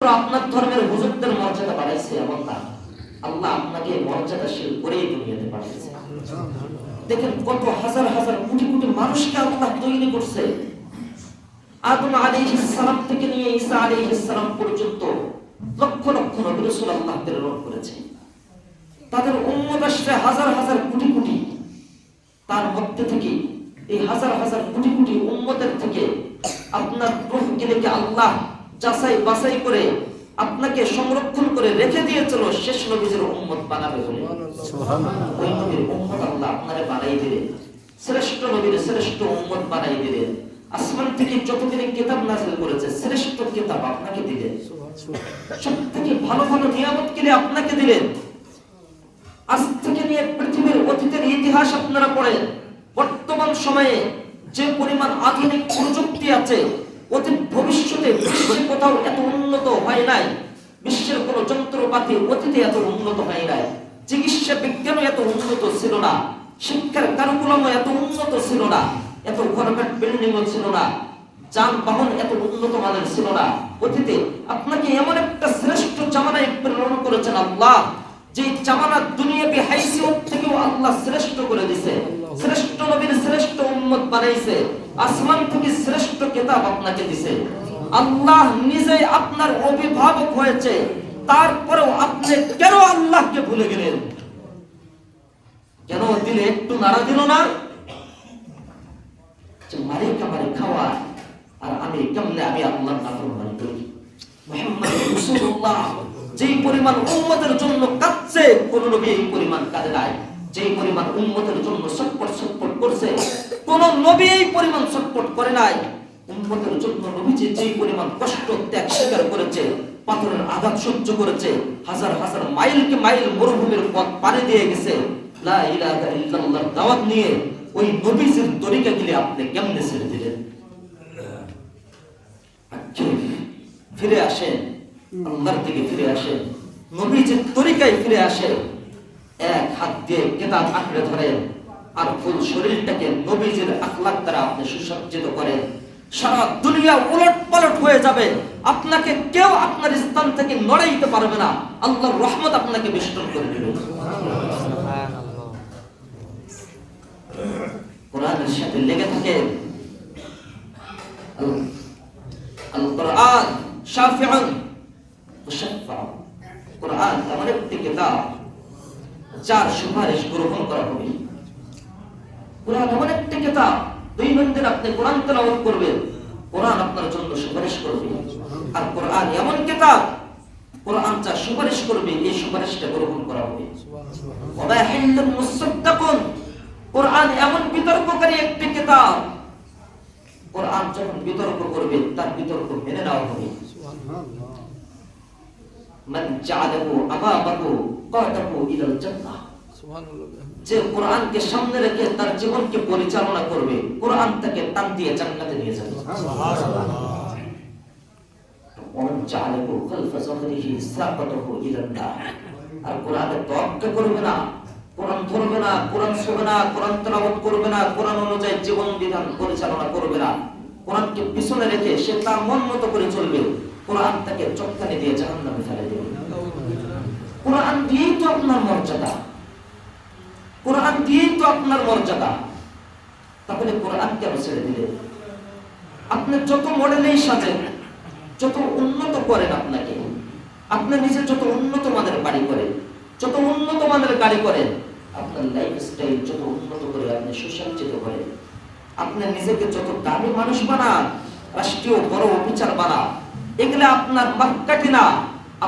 আপনার ধর্মের হুজুরদের মর্যাদা বাড়াইছে এমন না, আল্লাহ আপনাকে মর্যাদাশীল করেই দুনিয়াতে পাঠিয়েছে। দেখেন কত হাজার হাজার কোটি কোটি মানুষকে আল্লাহ তৈরি করছে। আদম আলাইহিস সালাম থেকে নিয়ে ঈসা আলাইহিস সালাম পর্যন্ত লক্ষ লক্ষ নবী রাসূল আল্লাহ প্রেরণ করেছে। তাদের উম্মত আসছে হাজার হাজার কোটি কোটি। তার মধ্যে থেকে এই হাজার হাজার কোটি কোটি উম্মতের থেকে আপনার রূহকে দেখে আল্লাহ যাচাই বাছাই করে আপনাকে সংরক্ষণ করে রেখে দিয়েছিল শেষ নবীর উম্মত বানাবে বলে। সুবহানাল্লাহ। ওই নবীর উম্মত আল্লাহ আপনারে বানাই দিলেন, শ্রেষ্ঠ নবীর শ্রেষ্ঠ উম্মত বানাই দিলেন। আসমান থেকে যতদিন কিতাব নাযিল করেছে শ্রেষ্ঠ কিতাব আপনাকে দিলেন, সবথেকে ভালো ভালো নিয়ামত কিনে আপনাকে দিলেন। আজ থেকে নিয়ে পৃথিবীর অতীতের ইতিহাস আপনারা পড়েন, বর্তমান সময়ে যে পরিমাণ আধুনিক প্রযুক্তি আছে, অতীত ভবিষ্যতে বিশ্বে কোথাও এত উন্নত হয় নাই। বিশ্বের কোন যন্ত্রপাতি অতীতে এত উন্নত হয় নাই। চিকিৎসা বিজ্ঞানও এত উন্নত ছিল না, শিক্ষার কারিকুলামও এত উন্নত ছিল না, এত ঘরবাড়ি বিল্ডিংও ছিল না, যানবাহন এত উন্নত মানের ছিল না। অতীতে আপনাকে এমন একটা শ্রেষ্ঠ জামানায় প্রেরণ করেছেন আল্লাহ, যে জামানা দুনিয়াবি হাইসিয়ত থেকেও আল্লাহ শ্রেষ্ঠ করে দিয়েছে। শ্রেষ্ঠ নবীর শ্রেষ্ঠ উম্মত বানাইছে, আসমান থেকে শ্রেষ্ঠ কিতাব আপনাকে দিয়েছে। আল্লাহ নিজে আপনার অভিভাবক হয়েছে, তারপরেও আপনি কেন আল্লাহকে ভুলে গেলেন? কেন দিলে একটু নাড়া দিল না? যে মারে কামারে খাওয়া আর আমি কেমনে আমি আল্লাহর নাফরমানি করি। মুহাম্মদ রাসূলুল্লাহ যেই পরিমাণ উম্মতের জন্য কাঁদছে কোন নবী এই পরিমাণ কাঁদে নাই। যেই পরিমাণ উম্মতের জন্য ছটফট ছটফট করছে কোন নবী এই পরিমাণ ছটফট করে নাই। উম্মতের জন্য নবীজি যেই পরিমাণ কষ্ট ত্যাগ স্বীকার করেছে, পাথরের আঘাত সহ্য করেছে, হাজার হাজার মাইলকে মাইল মরুভূমির পথ পাড়ি দিয়ে গেছে লা ইলাহা ইল্লাল্লাহর দাওয়াত নিয়ে। ওই নবীজির তরিকা গিলে আপনি কেমনে ছেড়ে দিলেন? ফিরে আসেন, আল্লাহর দিকে ফিরে আসেন, নবীজির তরিকায় ফিরে আসেন। এক হাত দিয়ে কিতাব আঁকড়ে ধরেন আর ফুল শরীরটাকে নবীজির আখলাক দ্বারা আপনি সুসজ্জিত করেন। সারা দুনিয়া উলটপালট হয়ে যাবে, আপনাকে কেউ আপনার স্থান থেকে নড়াইতে পারবে না। আল্লাহর রহমত আপনাকে বেষ্টন করে দিবে। কোরআনের সাথে লেগে থাকেন। আল কোরআন শাফিউন মুশাফফা। কোরআন এমন একটি কিতাব যার সুপারিশ গ্রহণ করা হবে। কোরআন এমন একটি কিতাব, দৈনন্দিন আপনি কোরআন তেলাওয়াত করবেন, কোরআন আপনার জন্য সুপারিশ করবে। আর কোরআন এমন কিতাব, কোরআন যা সুপারিশ করবে এই সুপারিশটা গ্রহণ করা হবে। ওয়া হিল্লুল মুসাদ্দাকুন। কোরআন এমন বিতর্ককারী একটি কিতাব, কোরআন যখন বিতর্ক করবে তার বিতর্ক মেনে নেওয়া হবে। সুবহানাল্লাহ। মান জাআলাহু আমামাহু কাদাহু ইলাল জান্নাহ। সুবহানাল্লাহ। যে কোরআনকে সামনে রেখে তার জীবনকে পরিচালনা করবে, কোরআন তাকে টান দিয়ে জান্নাতে নিয়ে যাবে। সুবহানাল্লাহ। ওমান জাআলাহু খালফা যাহরিহি সাকাতাহু ইলান নার। আর কোরআনের তোয়াক্কা করবে না, কোরআন ধরবে না, কোরআন শুনবে না, কোরআন তেলাওয়াত করবে না, কোরআন অনুযায়ী জীবন বিধান পরিচালনা করবে না, কোরআনকে পিছনে রেখে সে তার মন মতো করে চলবে, কোরআন তাকে চক্কানি দিয়ে জাহান্নামে ফেলে দেবে। কোরআন দিয়েই তো আপনার মর্যাদা, কোরআন দিয়েই তো আপনার মর্যাদা। তাহলে কোরআন কেন ছেড়ে দিলে? আপনি যত মডেলেই সাজেন, যত উন্নত করেন আপনাকে, আপনি নিজে যত উন্নত মানের বাড়ি করেন, যত উন্নত মানের গাড়ি করেন, আপনার লাইফস্টাইল যত উন্নত করে আপনি সুসজ্জিত করেন, আপনি নিজেকে যত দামি মানুষ বানান, রাষ্ট্রীয় বড় অফিসার বানান, এগুলো আপনার মাক্কাটি না।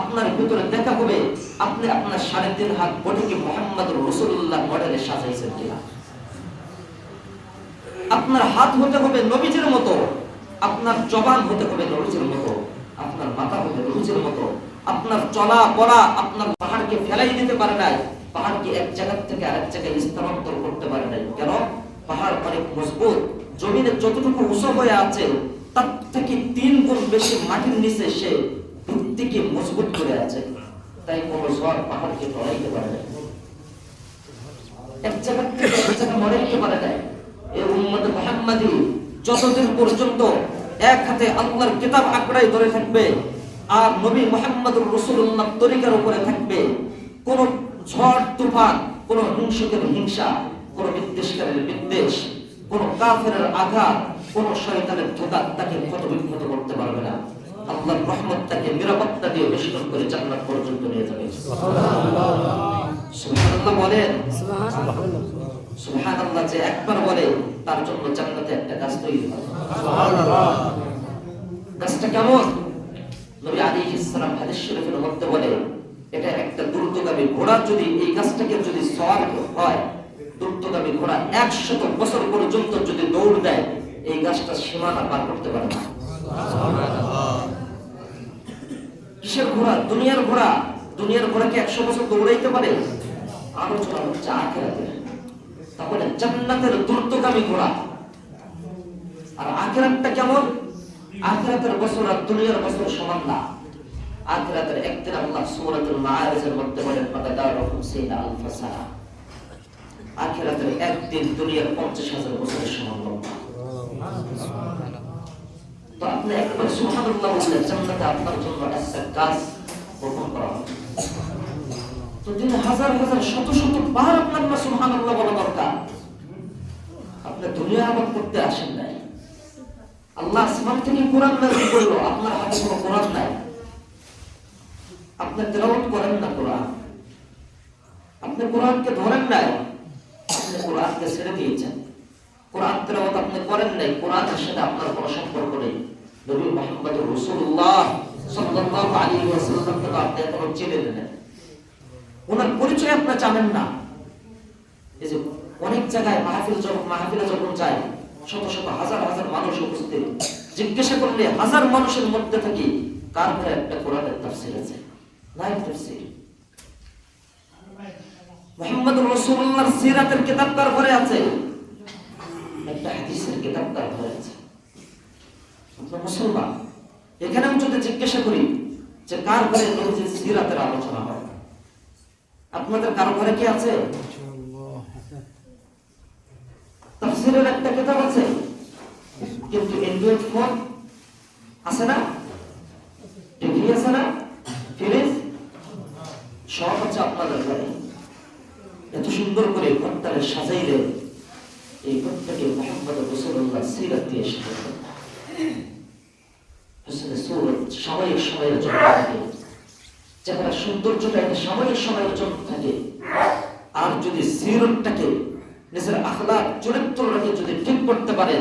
আপনার ভিতরে দেখা হবে আপনি আপনার 3.5 হাত বডিকে মুহাম্মদ রাসূলুল্লাহ মডেলে সাজাইছেন কিনা। আপনার হাত হতে হবে নবীজির মতো, আপনার জবান হতে হবে নবীজির মতো, আপনার মাথা হবে নবীজির মতো, আপনার চলা বলা আপনার পাহাড়কে ফেলাই দিতে পারে নাই, পাহাড়কে এক জায়গা থেকে আরেক জায়গায় স্থানান্তর করতে পারে নাই। কেন? পাহাড় অনেক মজবুত, জমিনে যতটুকু উঁচু হয়ে আছে তার থেকে 3 গুণ বেশি মাটির নিচে সে ভিত্তিকে মজবুত করে আছে। তাই কোন ঝড় পাহাড়কে টলাইতে পারে না, এক জায়গা থেকে এক জায়গা নড়াইতে পারে না। এই উম্মত মুহাম্মাদি যতদিন পর্যন্ত এক হাতে আল্লাহর কিতাব আঁকড়াই ধরে থাকবে, আর নবী মুহাম্মদুর রাসূলুল্লাহ তরিকার উপরে থাকবে, কোন ঝড় তুফান, কোন হিংসুকের হিংসা, কোন বিদ্বেষকারীর বিদ্বেষ, কোন কাফেরের আঘাত, কোন শয়তানের ধোঁকা তাকে ক্ষতবিক্ষত করতে পারবে না। আল্লাহর রহমত তাকে নিরাপত্তা দিয়ে বেষ্টন করে জান্নাত পর্যন্ত নিয়ে যাবে। সুবহানাল্লাহ বলেন। সুবহানাল্লাহ যে একবার বলে তার জন্য জান্নাতে একটা গাছ তৈরি হবে। সুবহানাল্লাহ। গাছটা কেমন? নবী আলাইহিস সালাম হাদিস শরীফের মধ্যে বলে, এটা একটা দ্রুতগামী ঘোড়া যদি এই গাছটাকে যদি সওয়ার হয়, দ্রুতগামী ঘোড়া 100 বছর পর্যন্ত যদি দৌড় দেয়, এই গাছটা সীমানা পার করতে পারে না। কিসের ঘোড়া? দুনিয়ার ঘোড়া। দুনিয়ার ঘোড়াকে 100 বছর দৌড়াইতে পারে? আলোচনা হচ্ছে আখিরাতের। তাহলে জান্নাতের দ্রুতগামী ঘোড়া। আর আখিরাতটা কেমন? আখিরাতের বছর আর দুনিয়ার বছর সমান না। আখিরাতের একদিন আল্লাহ সূরাতুল মাআরিজের মধ্যে বলেন, ফাতাদারুহুম সাইনা আলফা সানা। আখিরাতের একদিন দুনিয়ার 50,000 বছরের সমান লম্বা। তো আপনি একবার সুবহানাল্লাহ বললেন, জান্নাতে আপনার জন্য একটা গাছ বপন করা হবে। তো দিনে হাজার হাজার শত শত বার আপনার না সুবহানাল্লাহ বলা দরকার। আপনি দুনিয়া আবাদ করতে আসেন নাই। আল্লাহ আসমান থেকে কোরআন নাযিল করলো, আপনার হাতে কোনো কোরআন নাই, আপনি তেলাওয়াত করেন না কোরআন, আপনি কোরআনকে ধরেন নাই, আপনি কোরআনকে ছেড়ে দিয়েছেন, কোরআন তেলাওয়াত আপনি করেন নাই, কোরআনের সাথে আপনার কোনো সম্পর্ক নেই। নবী মুহাম্মদ রাসূলুল্লাহ সাল্লাল্লাহু আলাইহি ওয়াসাল্লামকে আপনি এখনো চিনেন না, ওনার পরিচয় আপনি জানেন না। এই যে অনেক জায়গায় মাহফিলে যখন যায়, শত শত হাজার হাজার মানুষ উপস্থিত, জিজ্ঞাসা করলে হাজার মানুষের মধ্যে থেকে কার ঘরে একটা কোরআনের তাফসীর আছে? নাই তাফসীর। মুহাম্মদুর রাসূলুল্লাহর সিরাতের কিতাব কার ঘরে আছে? একটা হাদিসের কিতাব কার ঘরে আছে? আপনারা মুসলমান, এখানেও যদি জিজ্ঞাসা করি যে কার ঘরে নবীজির সিরাতের আলোচনা হয়, আপনাদের কারো ঘরে কি আছে? তাফসীরের একটা কিতাব আছে, কিন্তু অ্যান্ড্রয়েড ফোন আছে না, টিভি আছে না, ফ্রিজ সব আছে আপনাদের ঘরে। এত সুন্দর করে ঘরটাকে সাজাইলে এই ঘরটাকে মুহাম্মদ রাসূলুল্লাহ সিরাত দিয়ে সাজানো। আসলে সূরত সাময়িক সময়ের জন্য থাকে, যেখানে সৌন্দর্যটা একটা সাময়িক সময়ের জন্য থাকে। আর যদি সিরাতটাকে নিজের আখলাক চরিত্রটাকে যদি ঠিক করতে পারে,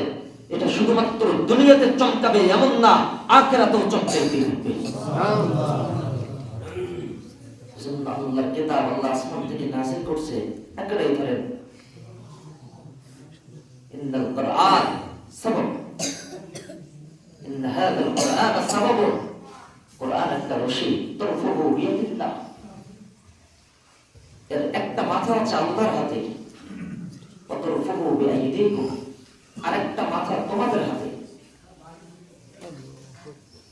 এটা শুধুমাত্র দুনিয়াতে চমকাবে এমন না, আখিরাতেও চমকাইতে থাকবে। সুবহানাল্লাহ। আল্লাহর কিতাব আল্লাহ আসমান থেকে নাযিল করছে, একটাই ধরেন, ইন্নাল কুরআন সাবাব, ইন্না হাযাল কুরআন সাবাব। কুরআন একটা রশি, তরফুহু বিয়াদিল্লাহ। এর একটা মাথা আছে আল্লাহর হাতে, তরফুহু বিআইদিকুম, আরেকটা মাথা তোমাদের হাতে।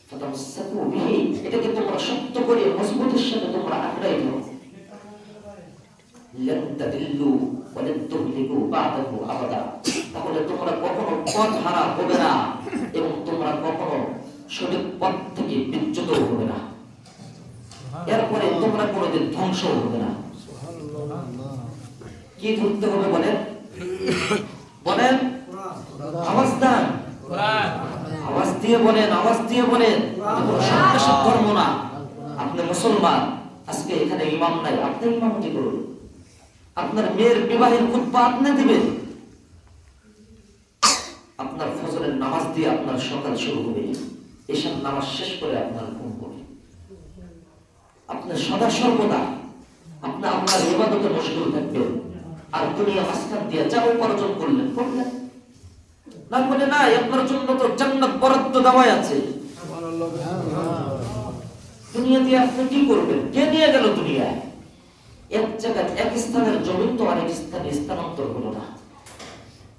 ফাতামাসসাকু বিহি, এটাকে তোমরা শক্ত করে মজবুতের সাথে তোমরা আঁকড়াই ধরো। লান তাদিল্লু ওয়া লান তুহলিকু বা'দাহু আবাদা, তাহলে তোমরা কখনো পথ হারা হবে না এবং তোমরা কখনো সঠিক পথ থেকে বিচ্যুত হবে না। এরপরে তোমরা কোনোদিন ধ্বংস হবে না। কি ধরতে হবে বলেন? বলেন, আওয়াজ দেন, আওয়াজ দিয়ে বলেন, আওয়াজ দিয়ে বলেন। সন্ত্রাসের ধর্ম না। আপনি মুসলমান, আজকে এখানে ইমাম নাই, আপনি ইমামতি করুন। আপনার মেয়ের বিবাহের খুতবা আপনি দিবেন। আপনার ফজরের নামাজ দিয়ে আপনার সকাল শুরু হবে, এসব নামাজ শেষ করে আপনার ঘুম হবে। আপনি সদা সর্বদা আপনি আপনার ইবাদতে মশগুল থাকবেন। আর দুনিয়া মাঝখান দিয়ে যা উপার্জন করলেন করলেন, না বলে না আপনার জন্য তো জান্নাত বরাদ্দ দেওয়াই আছে। দুনিয়া দিয়ে আপনি কি করবেন? কে নিয়ে গেল দুনিয়ায়? এক জায়গায় এক স্থানের জমি তো আরেক স্থানে স্থানান্তর হলো না,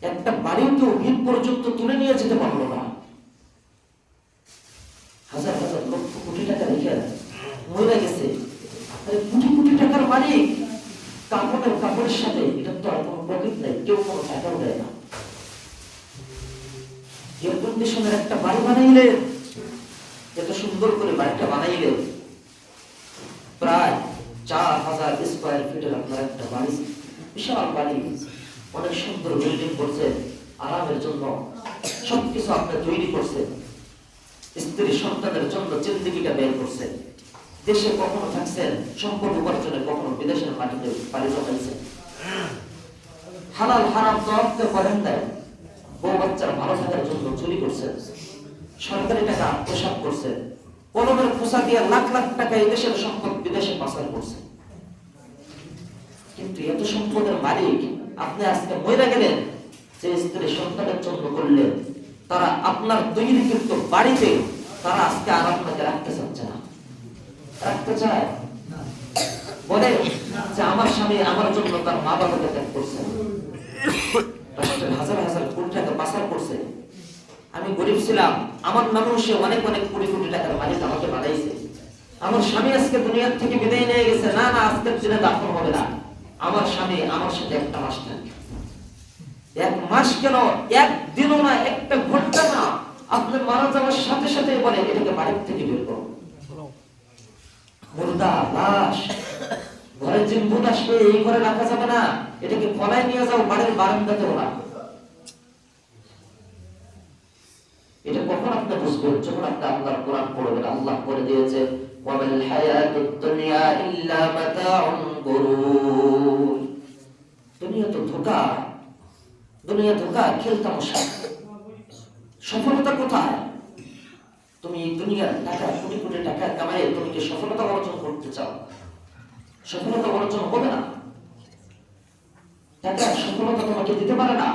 একটা বাড়িও কেউ ভিত পর্যন্ত তুলে নিয়ে যেতে পারলো না। হাজার হাজার লক্ষ কোটি টাকা রেখে মরে গেছে। কোটি কোটি টাকার মালিক কাপড়ের সাথে এটা তো আর কোনো প্রফিট নাই, কেউ কোনো টাকাও দেয় না। এয়ার কন্ডিশনের একটা বাড়ি বানাইলে, এত সুন্দর সুন্দর করে বাড়িটা বানাইলেন, প্রায় 4000 স্কয়ার ফিটের আপনার একটা বাড়ি, বিশাল বাড়ি, অনেক সুন্দর বিল্ডিং করছেন, আরামের জন্য সবকিছু আপনি তৈরি করছেন, স্ত্রী সন্তানের জন্য জিন্দেগিটা ব্যয় করছেন, দেশে কখনো থাকছেন সম্পদ উপার্জনে, কখনো বিদেশের মাটিতে পাড়ি জমাইছেন, হালাল হারাম তরফতে করেন দেয়, বউ বাচ্চার ভালো থাকার জন্য চুরি করছেন, সরকারি টাকা আত্মসাৎ করছেন, কলমের খোসা দিয়ে লাখ লাখ টাকা এই দেশের সম্পদ বিদেশে পাচার করছেন। কিন্তু এত সম্পদের মালিক আপনি আজকে মরে গেলেন, যে স্ত্রী সন্তানের জন্য করলেন, তারা আপনার তৈরিকৃত বাড়িতে তারা আজকে আর আপনাকে রাখতে চাচ্ছে না। রাখতে চায়? বলে যে আমার স্বামী আমার জন্য তার মা বাবাকে ত্যাগ করছে, রাষ্ট্রের হাজার হাজার কোটি টাকা পাচার করছে, আমি গরিব ছিলাম, আমার নামেও সে অনেক অনেক কোটি কোটি টাকার মালিক আমাকে বানাইছে, আমার স্বামী আজকে দুনিয়ার থেকে বিদায় নিয়ে গেছে, না না আজকের দিনে দাফন হবে না, আমার স্বামী আমার সাথে একটা মাস থাকে, এক মাস কেন, একদিনও না, একটা ঘন্টা না, আপনি মারা যাওয়ার সাথে সাথে বলে এটাকে বাড়ির থেকে বের করো। মুর্দা লাশ ঘরে জিম্বুত আসবে, এই ঘরে রাখা যাবে না, এটাকে ফলাই নিয়ে যাও বাড়ির বারান্দাতেও না। এটা কখন আপনি বুঝবেন? যখন আপনি আল্লাহর কোরআন পড়বেন। আল্লাহ করে দিয়েছে ওয়ামাল হায়াতুদ দুনিয়া ইল্লা মাতাউন গুরুর, দুনিয়া তো ধোঁকা, দুনিয়া ধোঁকা, খেলতামশা। সফলতা কোথায়? তুমি দুনিয়ার টাকা, কোটি কোটি টাকা কামাই তুমি কি সফলতা অর্জন করতে চাও? সফলতা অর্জন হবে না, টাকা সফলতা তোমাকে দিতে পারে না।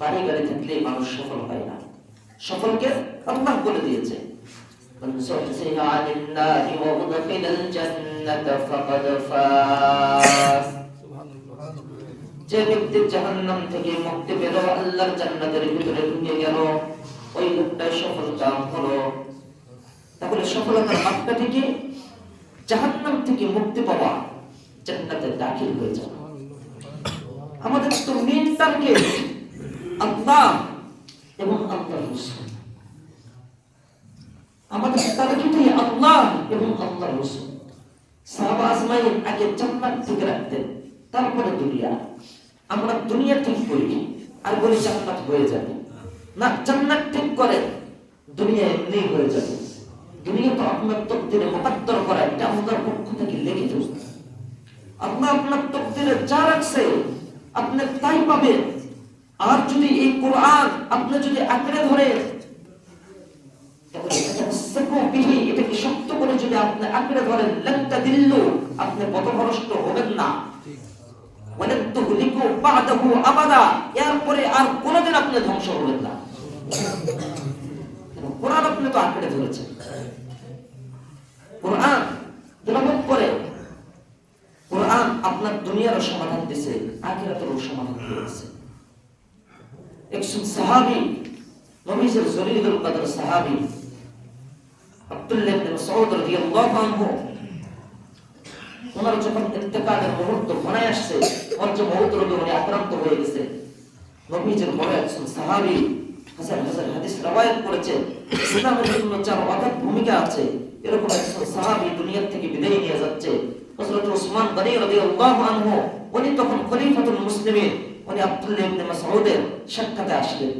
বাড়ি গাড়ি থাকলে মানুষ সফল হয় না, সফলকে আল্লাহ বলে দিয়েছে যে ব্যক্তি জাহান্নাম থেকে মুক্তি পেল, আল্লাহর জান্নাতের ভিতরে ঢুকে গেল, ওই লোকটাই সফল কাম হলো। তাহলে সফলতার মাপকাঠি কি? জাহান্নাম থেকে মুক্তি পাওয়া, জান্নাতে দাখিল হয়ে যাওয়া। আমাদের তো মেইন টার্গেট আল্লাহ এবং আল্লাহর রাসূল। আমাদের টার্গেটই আল্লাহ এবং আল্লাহর রাসূল। সাহাবা আজমাইন আগে জান্নাত ঠিক রাখতেন, তারপরে দুনিয়া। আমরা দুনিয়া ঠিক করি আর বলি জান্নাত হয়ে যাবে না, জান্নাত ঠিক করে দুনিয়া এমনি হয়ে যাবে। দুনিয়া তো আপনার তকদিরে মুকদ্দর করা, এটা আল্লাহর পক্ষ থেকে লিখিত। আল্লাহ আপনার তকদিরে যা রাখছে আপনি তাই পাবেন। আর যদি এই কোরআন আপনি যদি আঁকড়ে ধরেন, এটাকে শক্ত করে যদি আপনি আঁকড়ে ধরেন, লান্তা দিল্লু, আপনি পথভ্রষ্ট হবেন না। এরপরে আর কোনদিন আপনি ধ্বংস হবেন না। কোরআন আপনি তো আঁকড়ে ধরেছেন, কোরআন তেলাওয়াত করে, কোরআন আপনার দুনিয়ারও সমাধান দিয়েছে, আখিরাতেরও সমাধান দিয়েছে। একজন সাহাবী, নবীজির জলিলুল কদর সাহাবী আব্দুল্লাহ ইবনে মাসউদ রাদিয়াল্লাহু আনহু, ওনার যখন ইন্তেকালের মুহূর্ত ঘনায় আসছে, ওর যে মওত রোগে উনি আক্রান্ত হয়ে গেছে, নবীজির বড় একজন সাহাবী হাজার হাজার হাদিস রওয়ায়াত করেছেন, ইসলামের জন্য যার অগাধ ভূমিকা আছে, এরকম একজন সাহাবী দুনিয়া থেকে বিদায় নিয়ে যাচ্ছে। হযরত ওসমান গনি রাদিয়াল্লাহু আনহু, উনি তখন খলিফাতুল মুসলিমিন, উনি আব্দুল্লাহ ইবনে মাসউদের সাক্ষাতে আসলেন,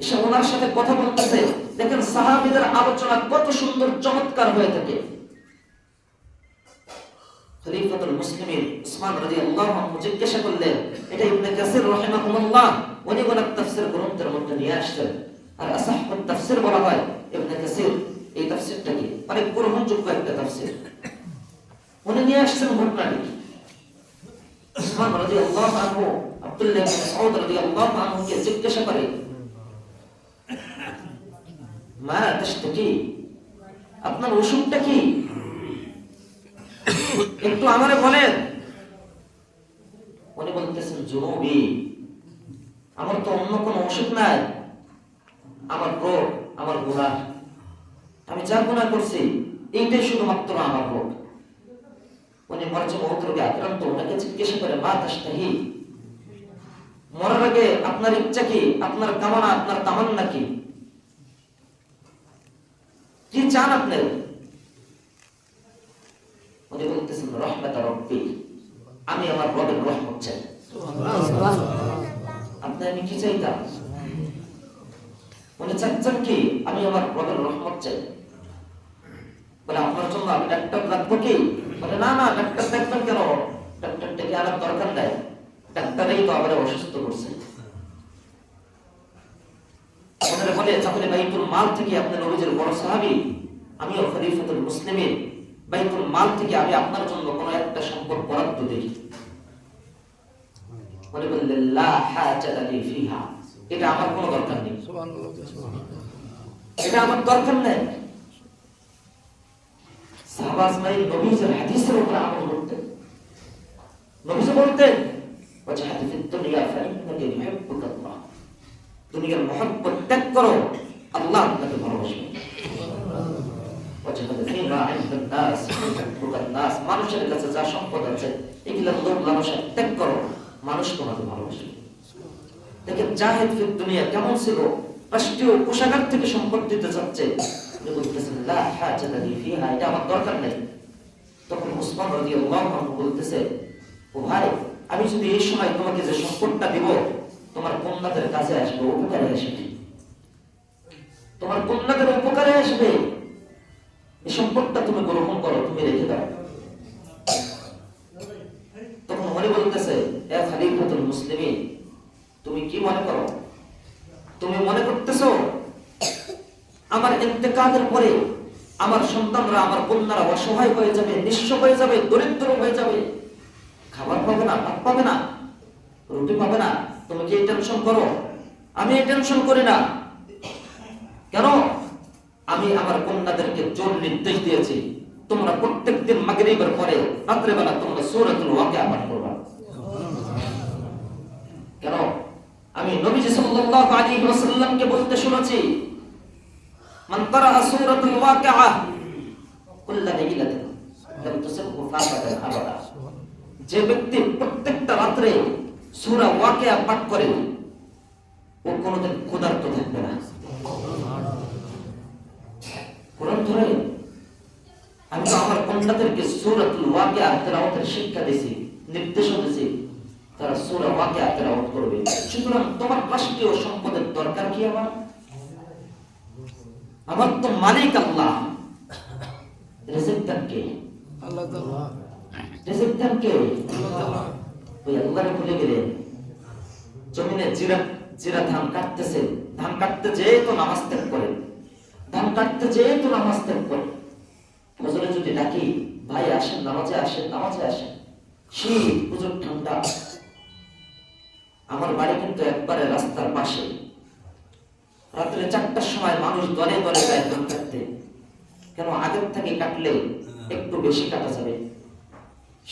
এসে ওনার সাথে কথা বলতেছে। দেখেন সাহাবীদের আলোচনা কত সুন্দর চমৎকার হয়ে থাকে। খলিফাতুল মুসলিমিন ওসমান রাদিয়াল্লাহু আনহু জিজ্ঞাসা করলেন, এটা ইবনে কাসির রাহিমাহুল্লাহ উনি ওনার তাফসীর গ্রন্থের মধ্যে নিয়ে আসছেন, আর আসাহুত তাফসীর বলা হয় ইবনে কাসির, এই তাফসীরটা কি অনেক গ্রহণযোগ্য একটা তাফসীর। উনি নিয়ে আসছেন ঘটনাটি। ওসমান রাদিয়াল্লাহু আনহু আব্দুল্লাহ ইবনে মাসউদ রাদিয়াল্লাহু আনহু কে জিজ্ঞাসা করে, মা তাশতাকি, আপনার অসুখটা কি একটু আমারে বলেন। উনি বলতেছেন, জুনুবি, আমার তো অন্য কোনো অসুখ নাই, আমার রোগ আমার গুনাহ, আমি যা গুনাহ করছি এইটাই শুধুমাত্র আমার রোগ। উনি মরছে মওত রোগে আক্রান্ত, ওনাকে জিজ্ঞাসা করে, মা তাশতাহি, মরার আগে আপনার ইচ্ছা কি, আপনার কামনা, আপনার তামান্না কি? কি চান আপনি? উনি বলতেছেন রহমত রব্বি, আমি আমার রবের রহমত চাই। আপনি আমি কি চাইতাম? উনি চাচ্ছেন কি? আমি আমার রবের রহমত চাই। বলে আপনার জন্য আমি ডাক্তার রাখবো কি? বলে না না, ডাক্তার দেখবেন কেন? ডাক্তারটাকে আনার দরকার নাই, ডাক্তারই তো আমাদের অসুস্থ করছে। ওনারা বলে তাহলে বাইতুল মাল থেকে আপনি নবীজির বড় সাহাবী, আমিও খলিফাতুল মুসলিমিন, বাইতুল মাল থেকে আমি আপনার জন্য কোনো একটা সম্পদ বরাদ্দ দেই। বলে বললেন লা হাজাতা লি ফিহা, এটা আমার কোনো দরকার নেই, এটা আমার দরকার নেই। সাহাবা আজমাইন নবীজির হাদিসের উপর আমল করতেন। নবীজি বলতেন ওয়াজহাদ ফিদ দুনিয়া ফাইন্নাকা ইউহিব্বুকাল্লাহ, দুনিয়ার মহব্বত ত্যাগ করো, আল্লাহ আপনাকে ভালোবাসবেন। ওয়াজহাদ ফিমা ইনদান নাস ইউহিব্বুকান নাস, মানুষের কাছে যা সম্পদ আছে এগুলো লোভ লালসা ত্যাগ করো, মানুষ তোমাকে ভালোবাসবে। দেখেন জাহিদ ফিদ দুনিয়া কেমন ছিল, রাষ্ট্রীয় কোষাগার থেকে সম্পদ দিতে চাচ্ছে, বলতেছেন লা হাজাতা লি ফিহা, এটা আমার দরকার নেই। তখন উসমান রাদিয়াল্লাহু আনহু বলতেছে ও ভাই, আমি যদি এই সময় তোমাকে যে সম্পদটা দিব তোমার কন্যাদের কাজে আসবে, উপকারে আসবে, তোমার কন্যাদের উপকারে আসবে, এই সম্পদটা তুমি গ্রহণ করো, তুমি রেখে দাও। তখন উনি বলতেছে এ খলিফাতুল মুসলিমিন, তুমি কি মনে করো? তুমি মনে করতেছো আমার ইন্তেকালের পরে আমার সন্তানরা, আমার কন্যারা অসহায় হয়ে যাবে, নিঃস্ব হয়ে যাবে, দরিদ্র হয়ে যাবে, খাবার পাবে না, ভাত পাবে না, রুটি পাবে না? তুমি কি টেনশন করো? আমি এই টেনশন করি না। কেন? আমি আমার কন্যাদেরকে জোর নির্দেশ দিয়েছি, তোমরা প্রত্যেকদিন মাগরিবের পরে রাত্রেবেলা তোমরা সূরাতুল ওয়াকিয়া পাঠ করবা। কেন? আমি নবীজি সাল্লাল্লাহু আলাইহি ওয়াসাল্লামকে বলতে শুনেছি মান ক্বারা সূরাতুল ওয়াকিয়া কুল্লা লাইলাতিন লাম তুসিবহু ফাকাতান আবাদা, যে ব্যক্তি প্রত্যেকটা রাতে সূরা ওয়াকিয়া পাঠ করে ও কোনোদিন ক্ষুধার্ত থাকবে না। কোরআন ধরে আমি তো আমার কন্যাদেরকে সূরাতুল ওয়াকিয়া তেলাওয়াতের শিক্ষা দিয়েছি, নির্দেশ দিয়েছি, তারা সূরা ওয়াকিয়া তেলাওয়াত করবে। সুতরাং তোমার রাষ্ট্রীয় সম্পদের দরকার কি? আমার তো মালিক আল্লাহ, রিজিক দেন কে? আল্লাহ তাআলা। রিজিক দেন কে? আল্লাহ তাআলা। ওই আল্লাহকে ভুলে গেলেন। জমিনে জিরা ধান কাটতেছে, ধান কাটতে যেয়ে তো নামাজ ত্যাগ করে, ধান কাটতে যেয়ে তো নামাজ ত্যাগ করে। ফজরে যদি ডাকি ভাই আসেন নামাজে আসেন, নামাজে আসেন, শীত প্রচুর ঠান্ডা। আমার বাড়ি কিন্তু একবারে রাস্তার পাশে, রাত্রে 4টার সময় মানুষ দলে দলে যায় ধান কাটতে। কেন? আগের থেকে কাটলে একটু বেশি কাটা যাবে।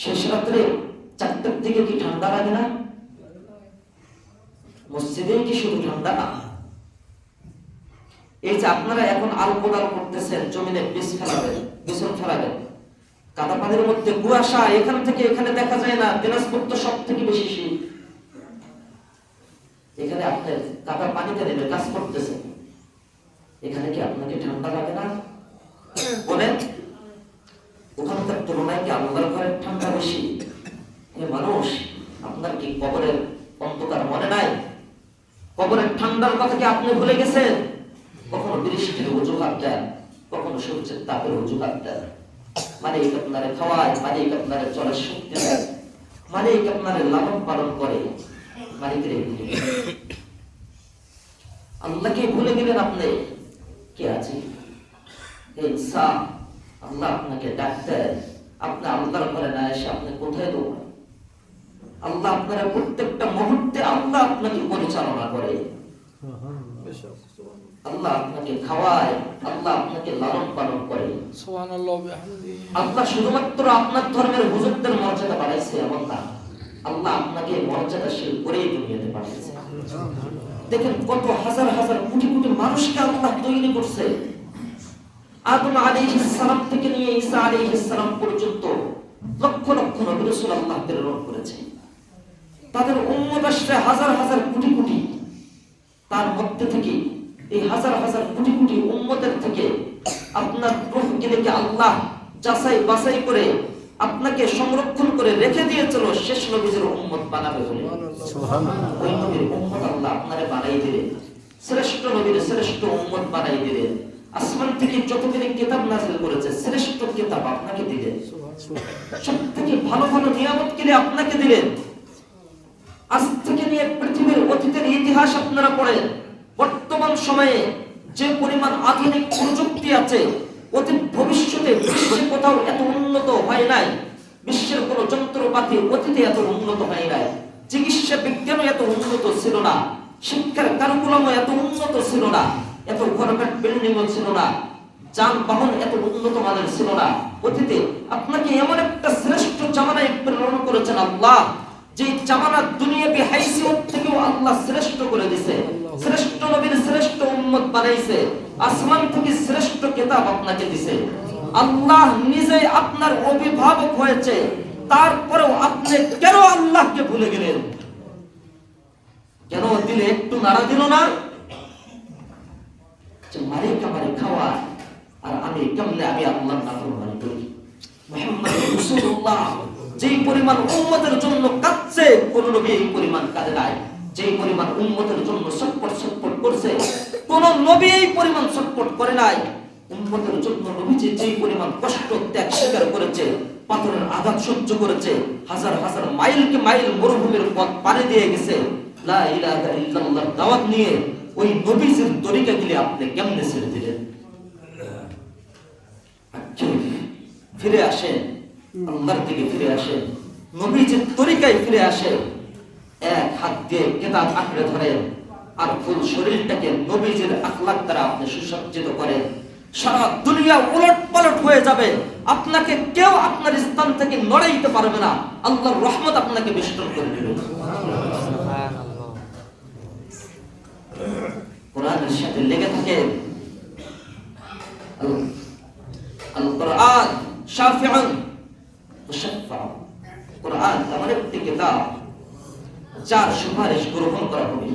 শেষ রাত্রে 4টার দিকে কি ঠান্ডা লাগে না? মসজিদে কি শুধু ঠান্ডা? এই যে আপনারা এখন আল কোদাল করতেছেন, জমিনে বীজ ফেলাবেন, বিছন ফেলাবেন, কাদা পানির মধ্যে কুয়াশা, এখান থেকে এখানে দেখা যায় না। দিনাজপুর তো সব থেকে বেশি শীত। এখানে আপনি কাদা পানিতে নেমে কাজ করতেছেন, এখানে কি আপনাকে ঠান্ডা লাগে না? বলেন, ওখানকার তুলনায় কি আল্লাহর ঘরের ঠান্ডা বেশি? মানুষ, আপনার কি কবরের অন্ধকার মনে নাই? কবরের ঠান্ডার কথা কি আপনি ভুলে গেছেন? কখনো বৃষ্টির অজুহাত দেন, কখনো সূর্যের তাপের অজুহাত দেন। মালিক আপনারে খাওয়ায়, মালিক আপনারে চলার শক্তি দেয়, মালিক আপনারে লালন পালন করে, মালিকের আল্লাহকে ভুলে গেলেন আপনি। কে আছে ইনসান? আল্লাহ আপনাকে ডাকতে, আপনি আল্লাহর ঘরে না এসে আপনি কোথায় দৌড়ান? আল্লাহ আপনারা প্রত্যেকটা মুহূর্তে আল্লাহ আপনাকে পরিচালনা করে, আল্লাহ আপনাকে খাওয়ায়, আল্লাহ আপনাকে লালন পালন করে। আল্লাহ শুধুমাত্র আপনার ধর্মের হুজুরদের মর্যাদা বাড়াইছে এমন না, আল্লাহ আপনাকে মর্যাদাশীল করেই দুনিয়াতে পাঠিয়েছে। দেখেন কত হাজার হাজার কোটি কোটি মানুষকে আল্লাহ তৈরি করছে। আদম আলাইহিস সালাম থেকে নিয়ে ঈসা আলাইহিস সালাম পর্যন্ত লক্ষ লক্ষ নবী রাসূল আল্লাহ প্রেরণ করেছে। তাদের উম্মত আসছে হাজার হাজার কোটি কোটি। তার মধ্যে থেকে এই হাজার হাজার কোটি কোটি উম্মতের থেকে আপনার রূহকে দেখে আল্লাহ যাচাই বাছাই করে আপনাকে সংরক্ষণ করে রেখে দিয়েছিল শেষ নবীর উম্মত বানাবে বলে। সুবহানাল্লাহ। ওই নবীর উম্মত আল্লাহ আপনারে বানাই দিলেন, শ্রেষ্ঠ নবীর শ্রেষ্ঠ উম্মত বানাই দিলেন। আসমান থেকে যতগুলি কিতাব নাযিল করেছে শ্রেষ্ঠ কিতাব আপনাকে দিলেন, সবথেকে ভালো ভালো নিয়ামত কিনে আপনাকে দিলেন। আজ থেকে নিয়ে পৃথিবীর অতীতের ইতিহাস আপনারা পড়েন, বর্তমান সময়ে যে পরিমাণ আধুনিক প্রযুক্তি আছে, অতীত ভবিষ্যতে বিশ্বে কোথাও এত উন্নত হয় নাই। বিশ্বের কোন যন্ত্রপাতি অতীতে এত উন্নত হয় নাই। চিকিৎসা বিজ্ঞানও এত উন্নত ছিল না, শিক্ষার কারিকুলামও এত উন্নত ছিল না, এত ঘরবাড়ি বিল্ডিংও ছিল না, যানবাহন এত উন্নত মানের ছিল না। অতীতে আপনাকে এমন একটা শ্রেষ্ঠ জামানায় প্রেরণ করেছেন আল্লাহ, যে জামানা দুনিয়াবি হাইসিয়ত থেকেও আল্লাহ শ্রেষ্ঠ করে দিয়েছে। শ্রেষ্ঠ নবীর শ্রেষ্ঠ উম্মত বানাইছে, আসমান থেকে শ্রেষ্ঠ কিতাব আপনাকে দিয়েছে। আল্লাহ নিজে আপনার অভিভাবক হয়েছে, তারপরেও আপনি কেন আল্লাহকে ভুলে গেলেন? কেন দিলে একটু নাড়া দিল না? যে মারে কামারে খাওয়া আর আমি কেমনে আমি আল্লাহর নাফরমানি করি। মুহাম্মদ রাসূলুল্লাহ যেই পরিমাণ উম্মতের জন্য কাঁদছে, কোন নবী এই পরিমাণ কাঁদে নাই। যেই পরিমাণ উম্মতের জন্য ছটফট করছে, কোন নবী এই পরিমাণ ছটফট করে নাই। উম্মতের জন্য নবীজি যেই পরিমাণ কষ্ট ত্যাগ স্বীকার করেছে, পাথরের আঘাত সহ্য করেছে, হাজার হাজার মাইলকে মাইল মরুভূমির পথ পাড়ি দিয়ে গেছে লা ইলাহা ইল্লাল্লাহর দাওয়াত নিয়ে। ওই নবীজির তরিকা গিলে আপনি কেমনে ছেড়ে দিলেন? ফিরে আসেন, আল্লাহর দিকে ফিরে আসেন, নবীজির তরিকায় ফিরে আসেন। এক হাত দিয়ে কিতাব আঁকড়ে ধরেন আর ফুল শরীরটাকে নবীজির আখলাক দ্বারা আপনি সুসজ্জিত করেন। সারা দুনিয়া উলট পালট হয়ে যাবে, আপনাকে কেউ আপনার স্থান থেকে নড়াইতে পারবে না। আল্লাহর রহমত আপনাকে বেষ্টন করে দিবে। কোরআনের সাথে লেগে থাকেন। আল কোরআন শাফিউন মুশাফফা। কোরআন এমন একটি কিতাব যার সুপারিশ গ্রহণ করা হবে।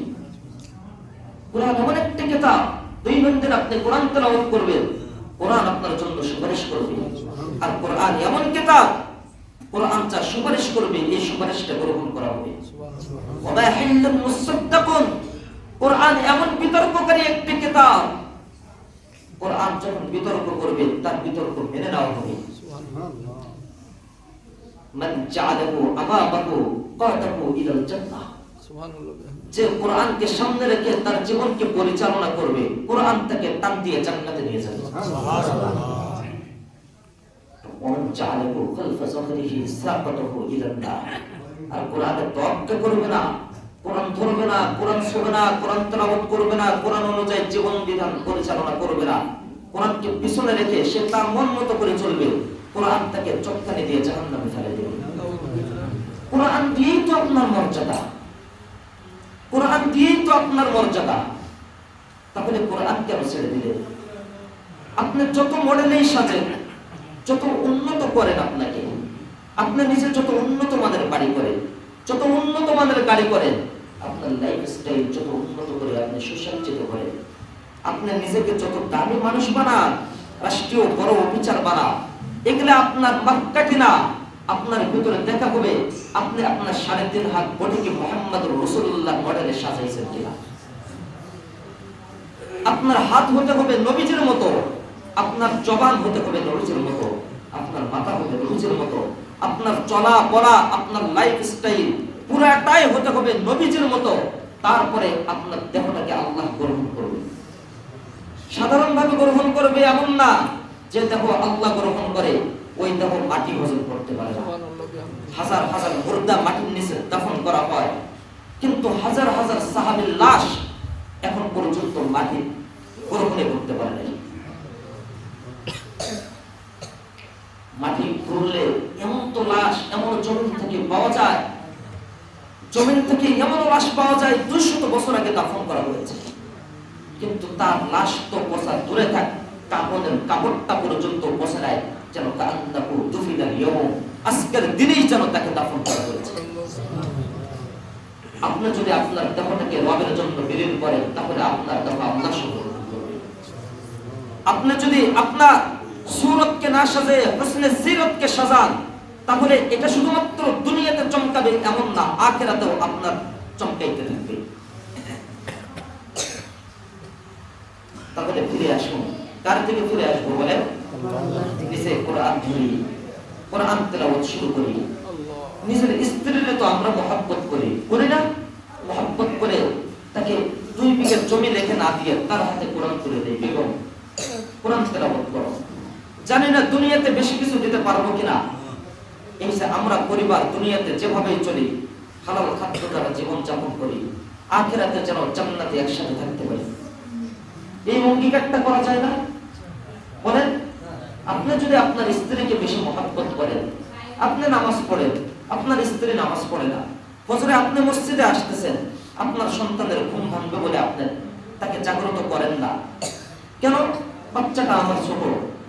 কোরআন এমন একটি কিতাব, দৈনন্দিন আপনি কোরআন তেলাওয়াত করবেন, কোরআন আপনার জন্য সুপারিশ করবে। আর কোরআন এমন কিতাব, কোরআন যা সুপারিশ করবে এই সুপারিশটা গ্রহণ করা হবে। ওয়া হিল্লুল মুসাদ্দাকুন। কোরআন এমন বিতর্ককারী একটি কিতাব, কোরআন যখন বিতর্ক করবে তার বিতর্ক মেনে নেওয়া হবে। মান জাআলাহু আমামাহু কাদাহু ইলাল জান্নাহ। সুবহানাল্লাহ। যে কোরআনকে সামনে রেখে তার জীবনকে পরিচালনা করবে, কোরআন তাকে টান দিয়ে জান্নাতে নিয়ে যাবে। সুবহানাল্লাহ। ওয়া মান জাআলাহু খালফা যাহরিহি সাকাতাহু ইলান নার। আর কোরআনের তওয়াক্কুল করবে না, কোরআন ধরবে না, কোরআন শুনবে না, কোরআন তেলাওয়াত করবে না, কোরআন অনুযায়ী জীবন বিধান পরিচালনা করবে না, কোরআনকে পিছনে রেখে সে তার মন মতো করে চলবে, কোরআন তাকে চটকানি দিয়ে জাহান্নামে ফেলে দেবে। কোরআন দিয়েই তো আপনার মর্যাদা, কোরআন দিয়েই তো আপনার মর্যাদা। তাহলে কোরআন কেন ছেড়ে দিলেন? আপনি যত মডেলেই সাজেন, যত উন্নত করেন, আপনাকে আপনি নিজে যত উন্নত মানের বাড়ি করেন, যত উন্নত মানের গাড়ি করেন, আপনার লাইফস্টাইল যত উন্নত করে আপনি সুসজ্জিত করেন, আপনি নিজেকে যত দামি মানুষ বানান, রাষ্ট্রীয় বড় অফিসার বানান, এগুলা আপনার মাপকাঠি না। আপনার ভিতরে দেখা হবে আপনি আপনার 3.5 হাত বডিকে মুহাম্মদুর রাসূলুল্লাহ মডেলে সাজাইছেন কিনা। আপনার হাত হতে হবে নবীজির মতো, আপনার জবান হতে হবে নবীজির মতো, আপনার মাথা হতে হবে নবীজির মতো, আপনার চলা বলা, আপনার লাইফস্টাইল পুরাটাই হতে হবে নবীজির মতো। তারপরে আপনার দেহটাকে আল্লাহ গ্রহণ করবে। সাধারণভাবে গ্রহণ করবে এমন না যে দেহ আল্লাহ গ্রহণ করে ওই দেহ মাটি হজম করতে পারে না। হাজার হাজার মুর্দা মাটির নিচে দাফন করা হয়, কিন্তু হাজার হাজার সাহাবীর লাশ এখন পর্যন্ত মাটি গ্রহণে করতে পারে না। মাটি খুঁড়লে এমন তো লাশ এমন জমিন থেকে পাওয়া যায়, জমিন থেকে এমন লাশ পাওয়া যায় 200 বছর আগে দাফন করা হয়েছে, কিন্তু তার লাশ তো পচা দূরে থাক, কাপড়ের কাপড়টা পর্যন্ত পচে নাই, যেন কান্দাহু দুফিনাল ইয়াউম, আজকের দিনেই যেন তাকে দাফন করা হয়েছে। আপনি যদি আপনার দেহটাকে রবের জন্য বিলীন করেন, তাহলে আপনার দেহ আল্লাহ গ্রহণ করবে। আপনি যদি আপনার সুরতকে না সাজিয়ে হুসনে সিরতকে সাজান, তাহলে এটা শুধুমাত্র দুনিয়াতে চমকাবে এমন না, আখিরাতেও আপনার চমকাইতে থাকবে। তাহলে ফিরে আসুন, কার থেকে ফিরে আসবো বলেন? নিজে কোরআন ধরি, কোরআন তেলাওয়াত শুরু করি। নিজের স্ত্রীর তো আমরা মহব্বত করি না? মহব্বত করে তাকে 2 বিঘা জমি লেখে না দিয়ে তার হাতে কোরআন তুলে দেই, বেগম কোরআন তেলাওয়াত করো। জানি না দুনিয়াতে বেশি কিছু দিতে পারবো কিনা। এই যে আমরা পরিবার দুনিয়াতে যেভাবে চলি, হালাল খাদ্য দ্বারা জীবন যাপন করি, আখিরাতে যেন জান্নাতে একসাথে থাকতে পারি। এই অঙ্গীকারটা করা যায় না? বলেন, আপনি যদি আপনার স্ত্রীকে বেশি মহব্বত করেন, আপনি নামাজ পড়েন, আপনার স্ত্রী নামাজ পড়ে না, ফজরে আপনি মসজিদে আসতেছেন, আপনার সন্তানের ঘুম ভাঙবে বলে আপনি তাকে জাগ্রত করেন না কেন? বাচ্চাটা আমার ছোট,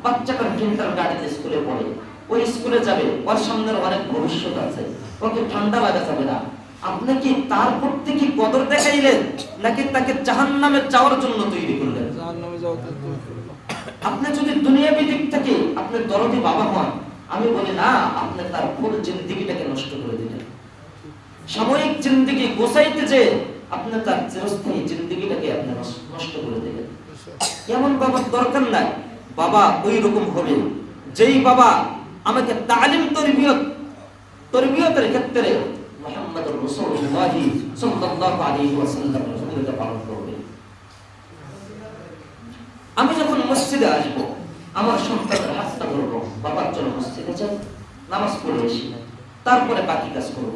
বাচ্চাটার কিন্ডারগার্টেন স্কুলে পড়ে, ওই স্কুলে যাবে, ওর সামনের অনেক ভবিষ্যৎ আছে, ওকে ঠান্ডা লাগা যাবে না। আপনি কি তার প্রতি কি কদর দেখাইলেন, নাকি তাকে জাহান্নামে যাওয়ার জন্য তৈরি করলেন? আপনি যদি দুনিয়াবী দিক থেকে আপনি দরদি বাবা হন, আমি বলি না, আপনি তার পুরো জিন্দেগিটাকে নষ্ট করে দিলেন। সাময়িক জিন্দেগি গোছাইতে যে আপনি তার চিরস্থায়ী জিন্দেগিটাকে আপনি নষ্ট করে দিলেন। এমন বাবার দরকার নাই। বাবা ওই রকম হবে যেই বাবা আমাকে তালিম তরবিয়তের ক্ষেত্রে মুহাম্মদুর রাসূলুল্লাহ সাল্লাল্লাহু আলাইহি ওয়াসাল্লামের সুন্নাত পালন করবে। আমি যখন মসজিদে আসব, আমার সন্তানের হাতটা ধরবো, বাবার জন্য মসজিদে যাই, নামাজ পড়ে আসি, তারপরে বাকি কাজ করব।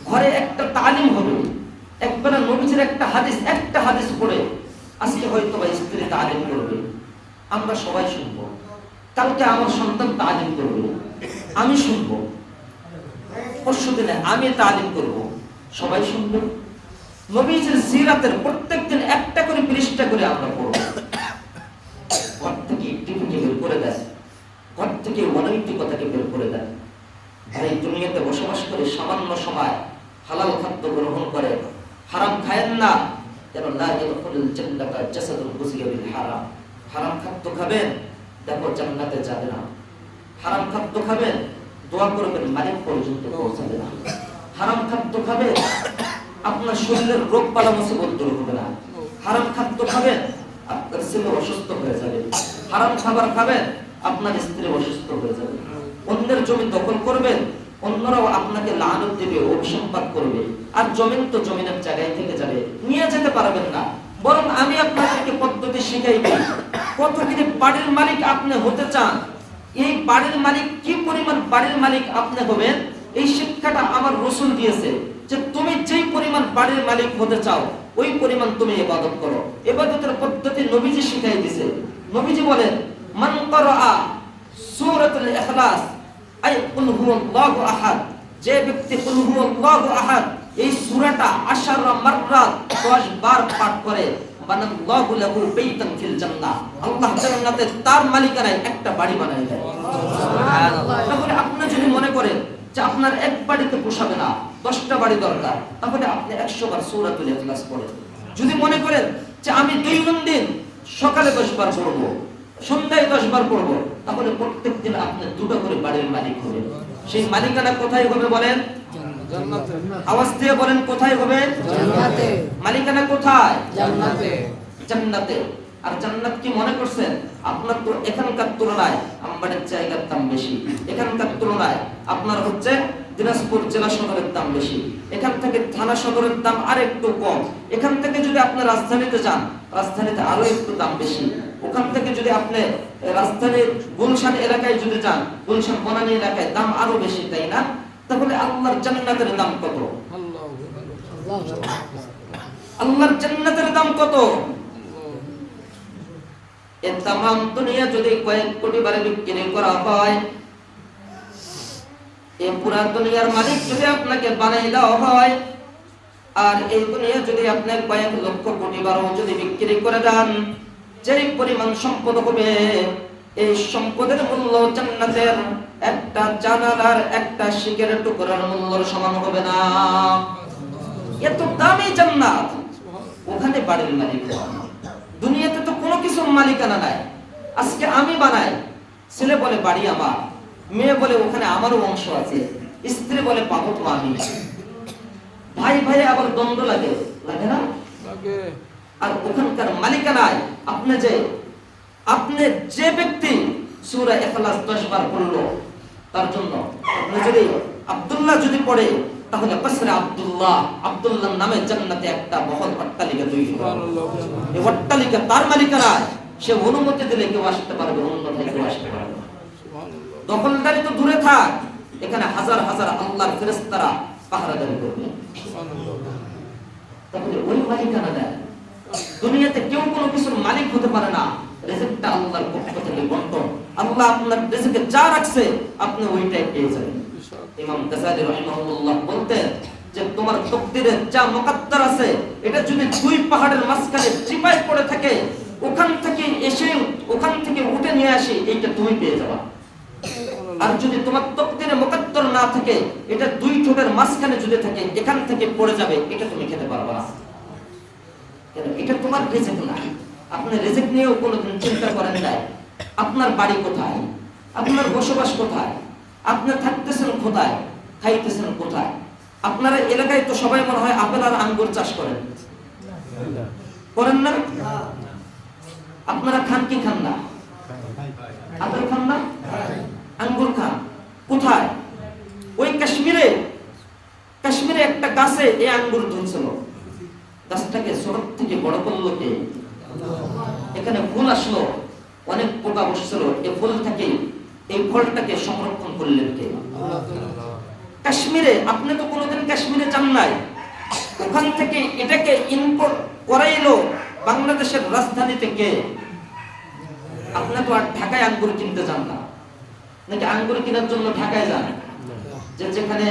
ঘরে একটা তালিম হবে, একবার নবীজির একটা হাদিস পড়ে আজকে হয়তো বা স্ত্রী তালিম করবে, আমরা সবাই শুনবো। কালকে আমার সন্তান তালিম করবে, আমি শুনবো। পরশুদিনে আমি তালিম করব, সবাই শুনবে। নবীজির সিরাতের প্রত্যেকদিন একটা করে পৃষ্ঠা করে আমরা পড়ব। ঘর থেকে টিভিকে বের করে দেয়, ঘর থেকে অনৈতিকতাকে বের করে দেয়। এই দুনিয়াতে বসবাস করে সামান্য সময় হালাল খাদ্য গ্রহণ করে, হারাম খায়েন না, যেন লা ইয়াদখুলুল জান্নাতা জাসাদুন গুযিয়া বিল হারাম। হারাম খাদ্য খাবেন, দেখো জান্নাতে যাবে না। হারাম খাদ্য খাবেন, দোয়া করবেন মালিক পর্যন্ত পৌঁছাবে না। হারাম খাদ্য খাবেন, আপনার শরীরের রোগ বালা মুসিবত দূর হবে না। হারাম খাদ্য খাবেন, আপনার ছেলে অসুস্থ হয়ে যাবে। হারাম খাবার খাবেন, আপনার স্ত্রী অসুস্থ হয়ে যাবে। অন্যের জমি দখল করবেন, অন্যরাও আপনাকে লানত দেবে, অভিসম্পাদ করবে। আর জমিন তো জমিনের জায়গায় থেকে যাবে, নিয়ে যেতে পারবেন না। বরং আমি আপনাদেরকে পদ্ধতি শিখাই দিই। কতদিনে বাড়ির মালিক আপনি হতে চান, এই বাড়ির মালিক কি পরিমাণ বাড়ির মালিক আপনি হবেন, এই শিক্ষাটা আমার রাসূল দিয়েছে। যে তুমি যেই পরিমাণ বাড়ির মালিক হতে চাও, ওই পরিমাণ তুমি ইবাদত করো। ইবাদতের পদ্ধতি নবীজি শিখাই দিয়েছে। নবীজি বলেন, মান ক্বারাআ সূরাতুল ইখলাস আই কুল হুয়াল্লাহু আহাদ, যে ব্যক্তি কুল হুয়াল্লাহু আহাদ এই সূরাটা 10 মাররাত 10 বার পাঠ করে, বানাল্লাহু লাহু বাইতান ফিল জান্নাহ, আল্লাহ জান্নাতে তার মালিকানায় একটা বাড়ি বানায় দেয়। সুবহানাল্লাহ। তাহলে আপনি যদি মনে করেন যে আপনার এক বাড়িতে পোষাবে না, 10টা বাড়ি দরকার, তাহলে আপনি 100 বার সূরাতুল ইখলাস পড়েন। যদি মনে করেন যে আমি দৈনন্দিন সকালে 10 বার পড়ব, সন্ধ্যায় 10 বার পড়ব, তাহলে প্রত্যেকদিন আপনি 2টা করে বাড়ির মালিক হবেন। সেই মালিকানা কোথায় হবে বলেন? জান্নাতে। আওয়াজ দিয়ে বলেন, কোথায় হবে? জান্নাতে। মালিকানা কোথায়? জান্নাতে। জান্নাতে। আর জান্নাত কি মনে করছেন? আপনার তো এখানকার তুলনায় আমবাড়ির জায়গার দাম বেশি, এখানকার তুলনায় আপনার হচ্ছে দিনাজপুর জেলা সদরের দাম বেশি, এখান থেকে থানা সদরের দাম আর একটু কম, এখান থেকে যদি আপনি রাজধানীতে যান, রাজধানীতে আরো একটু দাম বেশি, ওখান থেকে যদি আপনি রাজধানীর গুলশান এলাকায় যদি যান, গুলশান বনানী এলাকায় দাম আরো বেশি, তাই না? তাহলে আল্লাহর জান্নাতের দাম কত? আল্লাহর জান্নাতের দাম কত? এই तमाम দুনিয়া যদি কয়েক কোটি বারে বিক্রি করা হয়, এই পুরা দুনিয়ার মালিক যদি আপনাকে বানাই দেওয়া হয়, আর এই দুনিয়া যদি আপনি কয়েক লক্ষ কোটি বারও যদি বিক্রি করে দেন, যেই পরিমাণ সম্পদ হবে, এই সম্পদের মূল্য জান্নাতের একটা জানালার একটা শিকের টুকরার মূল্যের সমান হবে না। এত দামি জান্নাত, ওখানে বাড়ির মালিক। দুনিয়াতে তো কোনো কিছুর মালিকানা নাই। আজকে আমি বানাই, ছেলে বলে বাড়ি আমার, মেয়ে বলে ওখানে আমারও অংশ আছে, স্ত্রী বলে পাবো তো আমি, ভাই ভাই আবার দ্বন্দ্ব লাগে, লাগে না? আর ওখানকার মালিকানায় আপনি যে ব্যক্তি সূরা ইখলাস 10 বার পড়লো, তার জন্য আপনি যদি আব্দুল্লাহ যদি পড়ে, তাহলে কসরে আব্দুল্লাহ নামে জান্নাতে একটা মহল অট্টালিকা তৈরি হবে। এই অট্টালিকা তার মালিকানায়, সে অনুমতি দিলে কেউ আসতে পারবে, অন্যথায় কেউ আসতে পারবে না। দখলদারি তো দূরে থাক, এখানে হাজার হাজার আল্লাহর ফেরেশতারা পাহারাদারি করবে। তাহলে ওই মালিকানা দেয়। দুনিয়াতে কেউ কোনো কিছুর মালিক হতে পারে না, রিজিকটা আল্লাহর পক্ষ থেকে বন্টন। আল্লাহ আপনার রিজিকে যা রাখছে আপনি ওইটাই পেয়ে যাবেন। ইমাম গাযালি রাহিমাহুল্লাহ বলতেন যে তোমার তাকদীরে যা মুকদ্দার আছে, এটা যদি দুই পাহাড়ের মাঝখানে চিপায় পড়ে থাকে, ওখান থেকে উঠে নিয়ে আসি, এইটা তুমি পেয়ে যাবা। আর যদি তোমার তাকদীরে মুকদ্দার না থাকে, এটা দুই ঠোঁটের মাঝখানে যদি থাকে, এখান থেকে পড়ে যাবে, এটা তুমি খেতে পারবে না। এটা তোমার রিজিক না। আপনি রিজিক নিয়েও কোনোদিন চিন্তা করেন নাই আপনার বাড়ি কোথায়, আপনার বসবাস কোথায়, আপনি থাকতেছেন কোথায়, খাইতেছেন কোথায়। আপনার এলাকায় তো সবাই মনে হয় আপেল আর আঙ্গুর চাষ করেন, করেন না? আপনারা খান কি খান না? আপেল খান না, আঙ্গুর খান। কোথায়? ওই কাশ্মীরে একটা গাছে এই আঙ্গুর ধরছিল, গাছটাকে ছোট থেকে বড় করলো কে? এখানে ফুল আসলো, অনেক পোকা বসছিল, এই ফুল থেকে এই ফলটাকে সংরক্ষণ করলেন কে? কাশ্মীরে। আপনি তো কোনোদিন কাশ্মীরে যান নাই, ওখান থেকে এটাকে ইম্পোর্ট করাইলো বাংলাদেশের রাজধানীতে কে? আপনি তো আর ঢাকায় আঙ্গুর কিনতে যান না, নাকি আঙ্গুর কেনার জন্য ঢাকায় যান? যেখানে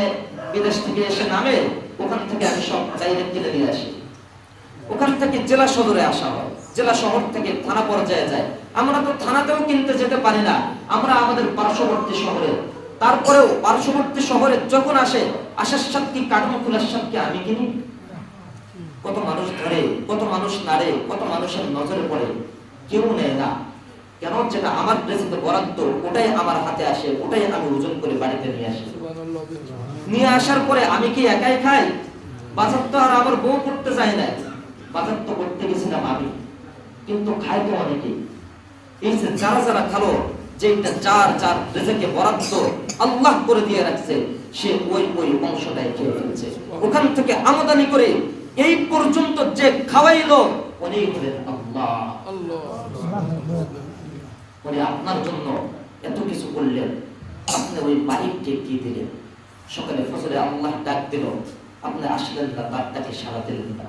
বিদেশ থেকে এসে নামে, ওখান থেকে আমি সব ডাইরেক্ট কিনে নিয়ে আসি। ওখান থেকে জেলা সদরে আসা হয়, জেলা শহর থেকে থানা পর্যায়ে যায়। আমরা তো থানাতেও কিনতে যেতে পারি না, আমরা আমাদের পার্শ্ববর্তী শহরে। তারপরেও পার্শ্ববর্তী শহরে যখন আসে, আসার সাথে কি কাঠামো খোলার সাথে আমি কিনি। কত মানুষ ধরে, কত মানুষ নাড়ে, কত মানুষের নজরে পড়ে, কেউ নেয় না। কেন? যেটা আমার রিজিকে বরাদ্দ, ওটাই আমার হাতে আসে, ওটাই আমি ওজন করে বাড়িতে নিয়ে আসি। নিয়ে আসার পরে আমি কি একাই খাই? বাজার তো আর আমার বউ করতে যায় না, বাজার তো করতে গেছিলাম আমি, কিন্তু খাই তো অনেকেই। এই যে যারা খালো, যেটা যার রিজিকে বরাদ্দ আল্লাহ করে দিয়ে রাখছে, সে ওই অংশটাই খেয়ে ফেলছে। ওখান থেকে আমদানি করে এই পর্যন্ত যে খাওয়াইলো, উনি হলেন আল্লাহ। উনি আপনার জন্য এত কিছু করলেন, আপনি ওই মালিককে কি দিলেন? সকালে ফজরে আল্লাহ ডাক দিল, আপনি আসলেন না, তার ডাকে সাড়া দিলেন না।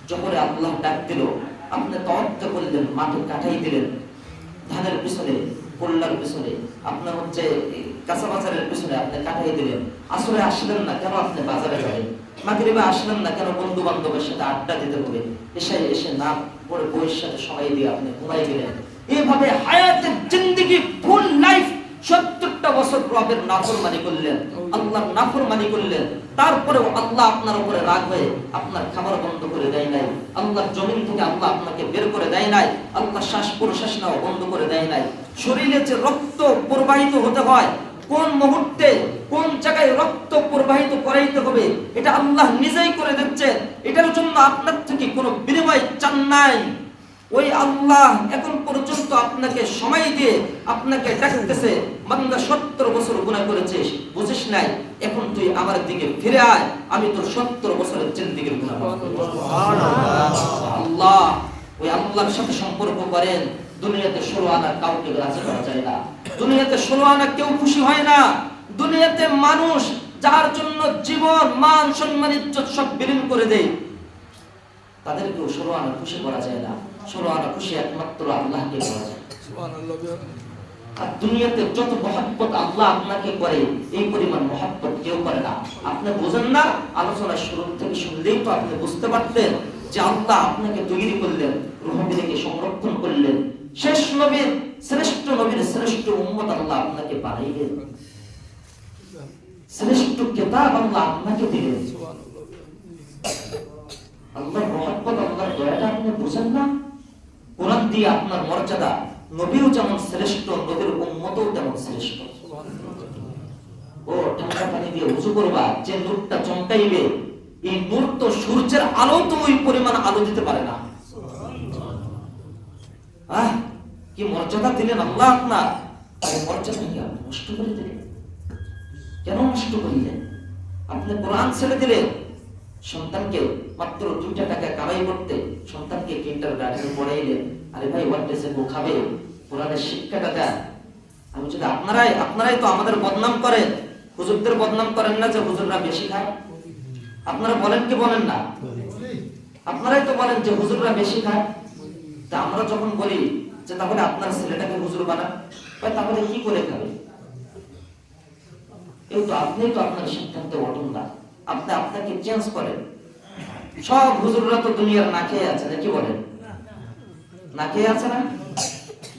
জোহরে আল্লাহ ডাক দিল, আপনি তাওয়াক্কুল করলেন, মাঠে কাটাই দিলেন, ধানের পিছনে, কল্লার পিছনে, আপনার কাঁচা বাজারের পিছনে আপনি কাটাই দিলেন। আসরে আসলেন না কেন? আপনি বাজারে যাবেন। মাগরিবে আসলেন না কেন? বন্ধু বান্ধবের সাথে আড্ডা দিতে হবে। এসে না পরে বউয়ের সাথে সময় দিয়ে আপনি ঘুমাই গেলেন। এইভাবে হায়াতের জিন্দেগি, ফুল লাইফ 70টা বছর রবের নাফরমানি করলেন, আল্লাহর নাফরমানি করলেন। তারপরেও আল্লাহ আপনার উপরে রাগ হয়ে আপনার খাবার বন্ধ করে দেয় নাই, আল্লাহর জমিন থেকে আল্লাহ আপনাকে বের করে দেয় নাই, আল্লাহ শ্বাস প্রশ্বাস নাও বন্ধ করে দেয় নাই। শরীরে যে রক্ত প্রবাহিত হতে হয়, কোন মুহূর্তে কোন জায়গায় রক্ত প্রবাহিত করাইতে হবে, এটা আল্লাহ নিজেই করে দিচ্ছেন। এটার জন্য আপনার থেকে কোনো বিনিময় চান নাই। ওই আল্লাহ এখন পর্যন্ত আপনাকে সময় দিয়ে আপনাকে ডাকতেছে, বান্দা 70 বছর গুনাহ করেছিস, বুঝিস নাই, এখন তুই আমার দিকে ফিরে আয়, আমি তোর 70 বছরের জিন্দেগীর গুনাহ মাফ করব। সুবহানাল্লাহ। আল্লাহ, ওই আল্লাহর সাথে সম্পর্ক করেন। দুনিয়াতে 16 আনা কাউকে রাজি করা যায় না, দুনিয়াতে 16 আনা কেউ খুশি হয় না। দুনিয়াতে মানুষ যার জন্য জীবন, মান, সম্মান, ইজ্জত সব বিলীন করে দেয়, তাদেরকেও 16 আনা খুশি করা যায় না। 16 আনা খুশি একমাত্র আল্লাহকে করা যায়। সুবহানাল্লাহ। আর দুনিয়াতে যত মহব্বত আল্লাহ আপনাকে করে, এই পরিমাণ মহব্বত কেউ করে না। আপনি বুঝেন না, আলোচনা শুরু থেকে শুনলেই তো আপনি বুঝতে পারতেন যে আল্লাহ আপনাকে তৈরি করলেন, রূহকে সংরক্ষণ করলেন, শেষ নবীর শ্রেষ্ঠ নবীর শ্রেষ্ঠ উম্মত আল্লাহ আপনাকে বানাইলেন, শ্রেষ্ঠ কিতাব আল্লাহ আপনাকে দিলেন। আল্লাহর মহব্বত, আল্লাহর দয়াটা আপনি বুঝেন না? কোরআন দিয়ে আপনার মর্যাদা নবীও যেমন শ্রেষ্ঠ, নবীর উম্মতও তেমন শ্রেষ্ঠ। ও ঠান্ডা পানি দিয়ে উযু করবা, যে নূরটা চমকাইবে, এই নূর তো সূর্যের আলো তো ওই পরিমাণ আলো দিতে পারে না। কি মর্যাদা দিলেন আল্লাহ আপনার, আর মর্যাদা কি আপনি নষ্ট করে দিলেন? কেন নষ্ট করিলেন? আপনি কোরআন ছেড়ে দিলেন, সন্তানকে মাত্র 2টা টাকা কামাই করতে সন্তানকে কিন্ডারগার্টেনে পড়াইলেন। আরে ভাই, ওয়াট ডেসে গো খাবে, কোরআনের শিক্ষাটা দেন। আমি যদি আপনারাই তো আমাদের বদনাম করেন, হুজুরদের বদনাম করেন না যে হুজুররা বেশি খায়? আপনারা বলেন কি বলেন না? আপনারাই তো বলেন যে হুজুররা বেশি খায়। তা আমরা যখন বলি যে তাহলে আপনার ছেলেটাকে হুজুর বানান, তাহলে কি করে খাবে? এই তো আপনি তো আপনার সিদ্ধান্তে অটল না, আপনি আপনাকে চেঞ্জ করেন। সব হুজুররা তো দুনিয়ার না খেয়ে আছে, নাকি বলেন? না খেয়ে আছে না?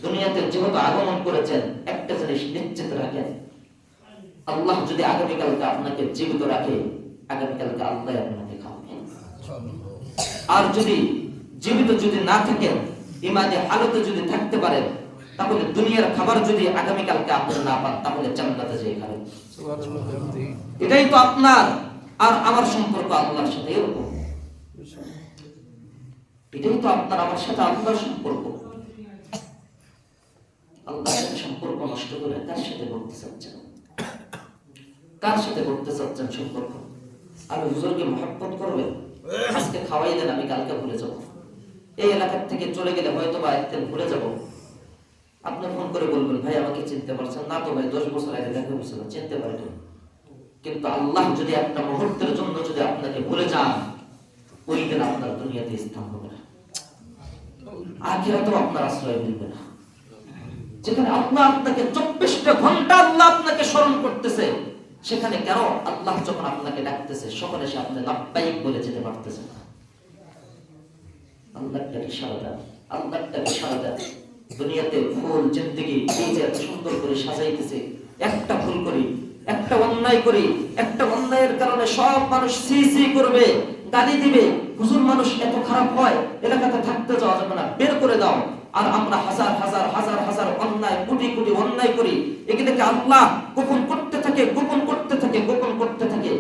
দুনিয়াতে যেহেতু আগমন করেছেন, একটা জিনিস নিশ্চিত রাখেন, আল্লাহ যদি আগামীকালকে আপনাকে জীবিত রাখে, আগামীকালকে আল্লাহ আপনাকে খাওয়াবেন। আর যদি জীবিত যদি না থাকেন, ইমানে হালতে যদি থাকতে পারেন, তাহলে দুনিয়ার খাবার যদি আগামীকালকে আপনি না পান, তাহলে জান্নাতে যেয়ে খাবেন। এটাই তো আপনার আর আমার সম্পর্ক আল্লাহর সাথে। এরকম এটাই তো আপনার আমার সাথে আল্লাহর সম্পর্ক। আল্লাহর সাথে সম্পর্ক নষ্ট করে কার সাথে করতে চাচ্ছেন? কার সাথে করতে চাচ্ছেন সম্পর্ক? আমি হুজুরকে মহব্বত করবেন, আজকে খাওয়াই দেন, আমি কালকে ভুলে যাব। এই এলাকার থেকে চলে গেলে হয়তো বা একদিন ভুলে যাব। আপনি ফোন করে বলবেন, ভাই আমাকে চিনতে পারছেন না? তো ভাই 10 বছর আগে দেখা হয়েছিল, চিনতে পারেন। কিন্তু আল্লাহ যদি একটা মুহূর্তের জন্য যদি আপনাকে ভুলে যান, ওই দিন আপনার দুনিয়াতে স্থান হবে না, আখিরাতেও আপনার আশ্রয় মিলবে না। যেখানে আল্লাহ আপনাকে 24টা ঘন্টা আল্লাহ আপনাকে স্মরণ করতেছে, সেখানে কেন আল্লাহ যখন আপনাকে ডাকতেছে সকলে সে আপনি লাব্বাইক বলে যেতে পারতেছে না? আল্লাহটাকে সারা দেন, আল্লাহটাকে সারা দেন। দুনিয়াতে ফুল জিন্দেগি এই যে এত সুন্দর করে সাজাইতেছে, একটা ভুল করি, একটা অন্যায় করি, একটা অন্যায়ের কারণে সব মানুষ সি সি করবে, গালি দিবে, হুজুর মানুষ এত খারাপ হয়, এলাকাতে থাকতে যাওয়া যাবে না, বের করে দাও। আর আমরা হাজার হাজার হাজার হাজার অন্যায়, কোটি কোটি অন্যায় করি। এগুলোকে আল্লাহ গোপন করতে থাকে, গোপন করতে থাকে, গোপন করতে থাকে।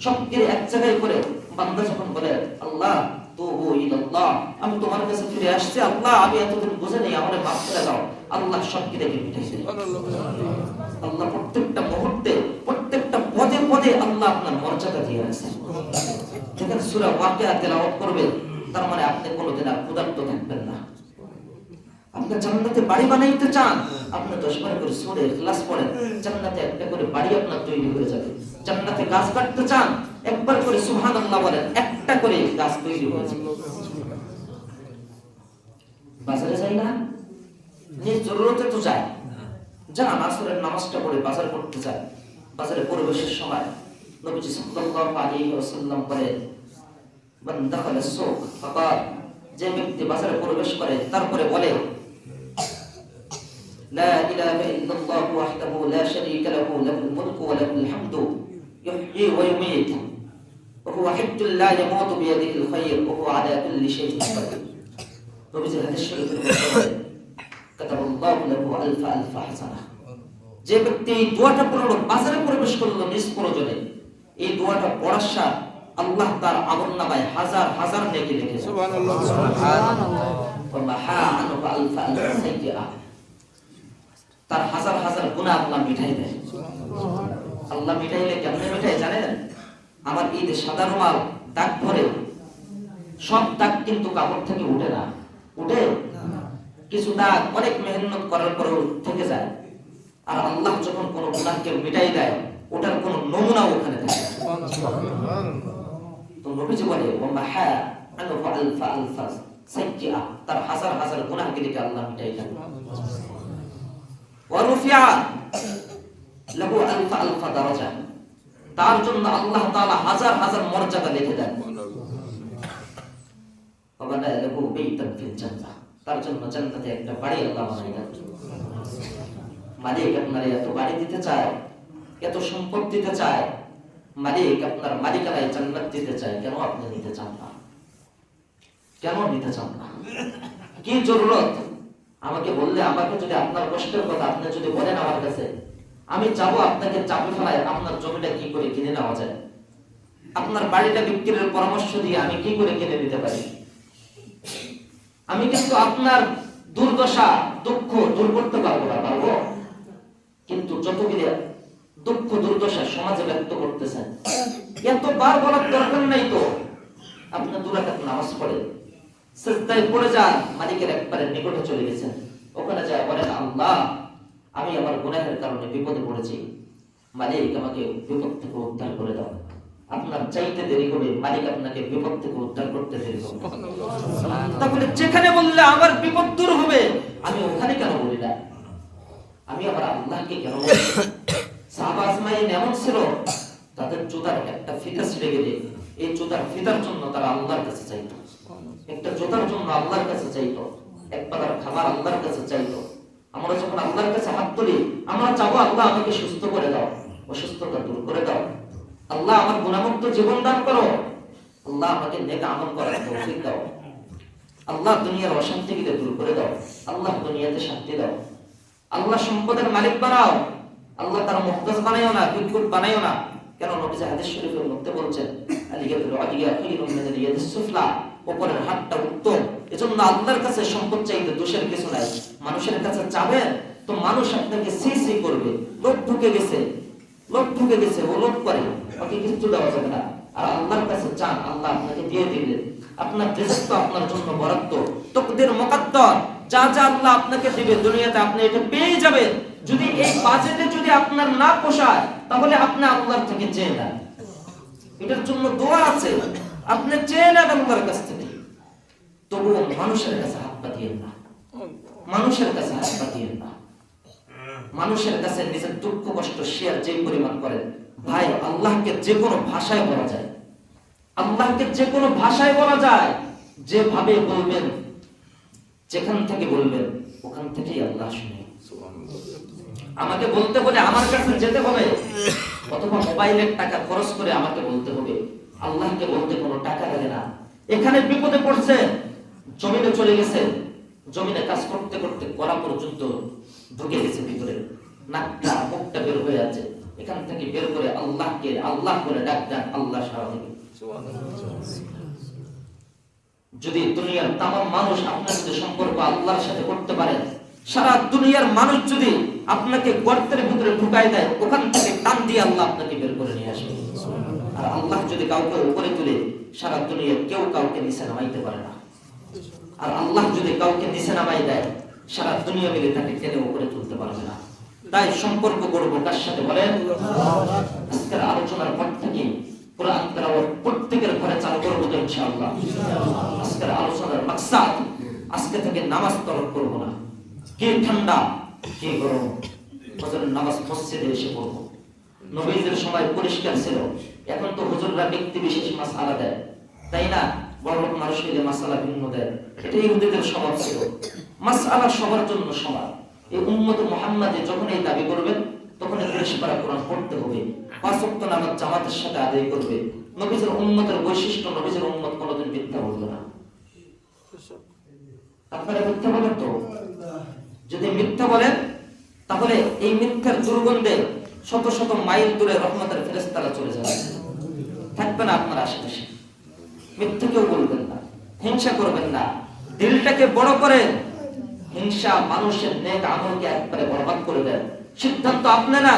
সবকে এক জায়গায় করে বান্দা যখন বলে, আল্লাহ তুবু ইলাল্লাহ, আমি তোমার কাছে ফিরে আসছি, আল্লাহ আমি এতদিন বুঝে নেই, আমারে মাফ করে দাও, আল্লাহ সবকিছুকে মিটাইছে। আল্লাহ প্রত্যেকটা মুহূর্তে, প্রত্যেকটা পদে পদে আল্লাহ আপনার মর্যাদা দিয়ে রাখছেন। যেখানে সূরা ওয়াকিয়া তেলাওয়াত করবেন, তার মানে আপনি কোনোদিন আর ক্ষুধার্ত থাকবেন না। আপনি জান্নাতে বাড়ি বানাইতে চান, আপনি 10 বার করে সূরা ইখলাস পড়েন, জান্নাতে একটা করে বাড়ি আপনার তৈরি হয়ে যাবে। জান্নাতে গাছ কাটতে চান, একবার করে সুবহানাল্লাহ বলেন, একটা করে গাছ তৈরি হয়ে যাবে। বাজারে যাই না, নিজ জরুরতে তো যায়, যান আসরের নামাজটা পড়ে বাজার করতে যায়। বাজারে প্রবেশের সময় নবীজি সাল্লাল্লাহু আলাইহি ওয়াসাল্লাম বলেন, মান দাখালা সুক ফাকাল, যে ব্যক্তি বাজারে প্রবেশ করে তারপরে বলে, লা ইলাহা ইল্লাল্লাহু ওয়াহদাহু লা শারীকা লাহু লাহুল মুলকু ওয়া লাহুল হামদু ইহয়ী ওয়া ইউমীত ওয়া হুয়া হাজ্জুল লা ইয়ামুতু বিয়াদিহিল খায়র ওয়া হুয়া আলা কুল্লি শাইইন কাদির। নবীজি হাদিস শরীফের মধ্যে বলেন, কাতাবাল্লাহু লাহু আলফা আলফা হাসানাহ। যে ব্যক্তি এই দোয়াটা পড়লো, বাজারে প্রবেশ করলো নিজ প্রয়োজনে, এই দোয়াটা পড়ার সাথে আল্লাহ তার আমলনামায় হাজার হাজার নেকি লিখে দেন। সুবহানাল্লাহ, সুবহানাল্লাহ। ওয়া মাহা আনহু আলফা আলফা সাইয়্যা, তার হাজার হাজার গুনাহ আল্লাহ মিটাই দেয়। আল্লাহ মিটাইলে কেমনে মিটাই জানেন? আমার এই যে সাদা রুমাল দাগ ধরে, সব দাগ কিন্তু কাপড় থেকে উঠে না, উঠে কিছু দাগ অনেক মেহনত করার পরেও থেকে যায়। আর আল্লাহ যখন কোন গুনাহকে মিটাই দেয়, ওটার কোন নমুনা ওখানে থাকে। তো নবীজি বলে, ওয়া মাহা আনহু আলফা আলফা সাইয়্যা, তার হাজার হাজার গুনাহকে আল্লাহ মিটাই দেন। ওয়া রুফিআ লাহু আলফা আলফা দারাজা, তার জন্য আল্লাহ তাআলা হাজার হাজার মর্যাদা লিখে দেন। ওয়া বানা লাহু বাইতান ফিল জান্নাহ, তার জন্য জান্নাতে একটা বাড়ি আল্লাহ বানাই দেন। মালিক আপনার এত বাড়ি দিতে চায়, এত সম্পদ দিতে চায়, মালিক আপনার মালিকানায় জান্নাত দিতে চায়, কেন আপনি নিতে চান না? কেন নিতে চান না? কি জরুরত? আমাকে বললে, আমাকে যদি আপনার কষ্টের কথা আপনি যদি বলেন আমার কাছে, আমি যাবো আপনাকে চাপে ফেলায় আপনার জমিটা কি করে কিনে নেওয়া যায়, আপনার বাড়িটা বিক্রির পরামর্শ দিয়ে আমি কি করে কিনে নিতে পারি। আমি কিন্তু আপনার দুর্দশা দুঃখ দূর করতে পারবো না, পারবো, কিন্তু যতগুলি দুঃখ দুর্দশা সমাজে ব্যক্ত করতেছেন, এতবার বলার দরকার নাই তো। আপনি 2 রাকাত নামাজ পড়ে সিজদায় পড়ে যান, মালিকের একবারে নিকটে চলে গেছেন, ওখানে যায় বলেন, আল্লাহ আমি আমার গুনাহের কারণে বিপদে পড়েছি, মালিক আমাকে বিপদ থেকে উদ্ধার করে দাও। আপনার চাইতে দেরি হবে, মালিক আপনাকে বিপদ থেকে উদ্ধার করতে দেরি হবে। তাহলে যেখানে বললে আমার বিপদ দূর হবে, আমি ওখানে কেন বলি না? আমি আমার আল্লাহকে কেন বলি? সাহাবা আজমাইন এমন ছিল, তাদের জুতার একটা ফিতা ছিঁড়ে গেলে এই জুতার ফিতার জন্য তারা আল্লাহর কাছে চাইতো, একটা জুতার জন্য আল্লাহর কাছে চাইতো, এক পাতার খাবার আল্লাহর কাছে চাইতো। আমরা যখন আল্লাহর কাছে হাত তুলি, আমরা চাবো আল্লাহ আমাকে সুস্থ করে দাও, অসুস্থতা দূর করে দাও, আল্লাহ আমার গুনাহমুক্ত জীবন দান করো, আল্লাহ আমাকে নেক আমল করার তৌফিক দাও, আল্লাহ দুনিয়ার অশান্তিকে দূর করে দাও, আল্লাহ দুনিয়াতে শান্তি দাও, আল্লাহ সম্পদের মালিক বানাও, আল্লাহ তার মুহতাজ বানাইও না, ভিক্ষুক বানাইও না। কেন নবীজি হাদিস শরীফের মধ্যে বলছেন, আলিয়াতুল আলিয়া খায়রুম মিন আলিয়াতিস সুফলা, উপরের হাতটা উত্তম। এজন্য আল্লাহর কাছে সম্পদ চাইতে দোষের কিছু নাই। মানুষের কাছে চাবেন তো মানুষ আপনাকে সি করবে, লোভ ঢুকে গেছে, ও লোভ করে, ওকে কিছু দেওয়া যাবে না। আর আল্লাহর কাছে চান, আল্লাহ আপনাকে দিয়ে দিবেন। আপনার রিজিক তো আপনার জন্য বরাদ্দ, তাকদীর মুকদ্দর, যা যা আল্লাহ আপনাকে দিবে দুনিয়াতে আপনি এটা পেয়ে যাবেন। যদি এই বাজেটে যদি আপনার না পোষায়, তাহলে আপনি আল্লাহর থেকে চেয়ে নেন, এটার জন্য দোয়া আছে, আপনি চেয়ে নেন আল্লাহর কাছ থেকে। তবুও মানুষের কাছে হাত পাতিয়েন না, মানুষের কাছে হাত পাতিয়েন না। মানুষের কাছে নিজের দুঃখ কষ্ট শেয়ার যে পরিমাণ করেন, ভাই আল্লাহকে যে কোনো ভাষায় বলা যায়, আল্লাহকে যে কোনো ভাষায় বলা যায়, যেভাবে বলবেন, যেখান থেকে বলবেন, ওখান থেকেই আল্লাহ শুনে। আমাকে বলতে বলে আমার কাছে যেতে হবে, অথবা মোবাইলের টাকা খরচ করে আমাকে বলতে হবে। আল্লাহকে বলতে কোনো টাকা লাগে না। এখানে বিপদে পড়ছে, জমিনে চলে গেছে, জমিনে কাজ করতে করতে গলা পর্যন্ত ঢুকে গেছে ভিতরে, নাকটা মুখটা বের হয়ে আছে, এখান থেকে বের করে আল্লাহকে আল্লাহ করে ডাক দেন, আল্লাহ সাড়া দিবে। যদি দুনিয়ার তামাম মানুষ আপনার যদি সম্পর্ক আল্লাহর সাথে করতে পারেন, সারা দুনিয়ার মানুষ যদি আপনাকে গর্তের ভিতরে ঢুকাই দেয়, ওখান থেকে টান দিয়ে আল্লাহ আপনাকে বের করে নিয়ে আসবে। আর আল্লাহ যদি কাউকে উপরে তুলে, সারা দুনিয়ার কেউ কাউকে নিচে নামাইতে পারে না। আর আল্লাহ যদি কাউকে নিচে নামাই দেয়, সারা দুনিয়া মিলে তাকে টেনে উপরে তুলতে পারবে না। তাই সম্পর্ক করবো কার সাথে বলেন? আজকের আলোচনার পর থেকে কোরআন তেলাওয়াত প্রত্যেকের ঘরে চালু করবো তো ইনশাআল্লাহ। আজকের আলোচনার মাকসাদ, আজকে থেকে নামাজ তরক করবো না। কে ঠান্ডা কে গরম, ফজরের নামাজ মসজিদে এসে পড়বো। নবীদের সময় পরিষ্কার ছিল, এখন তো হুজুররা ব্যক্তি বিশেষ মাসআলা দেয়, তাই না? বড় বড় মানুষ মিলে মাসআলা ভিন্ন দেয়, এটা ইহুদিদের স্বভাব ছিল। মাসআলা সবার জন্য সমান। এই উম্মত মুহাম্মাদে যখন এই দাবি করবেন, তখন ফ্রেশ করা কোরআন পড়তে হবে, 5 ওয়াক্ত নামাজ জামাতের সাথে আদায় করবে। নবীদের উম্মতের বৈশিষ্ট্য, নবীদের উম্মত কোনোদিন মিথ্যা বলবে না। আপনারা মিথ্যা বলেন তো? যদি মিথ্যা বলেন, তাহলে এই মিথ্যার দুর্গন্ধে শত শত মাইল দূরে রহমতের ফেরেশতারা চলে যাবে, থাকবে না আপনার আশেপাশে। মিথ্যা কেউ বলবেন না, হিংসা করবেন না, দিলটাকে বড় করেন। হিংসা মানুষের নেক আমলকে একবারে বরবাদ করে দেয়। সিদ্ধান্ত আপনি না,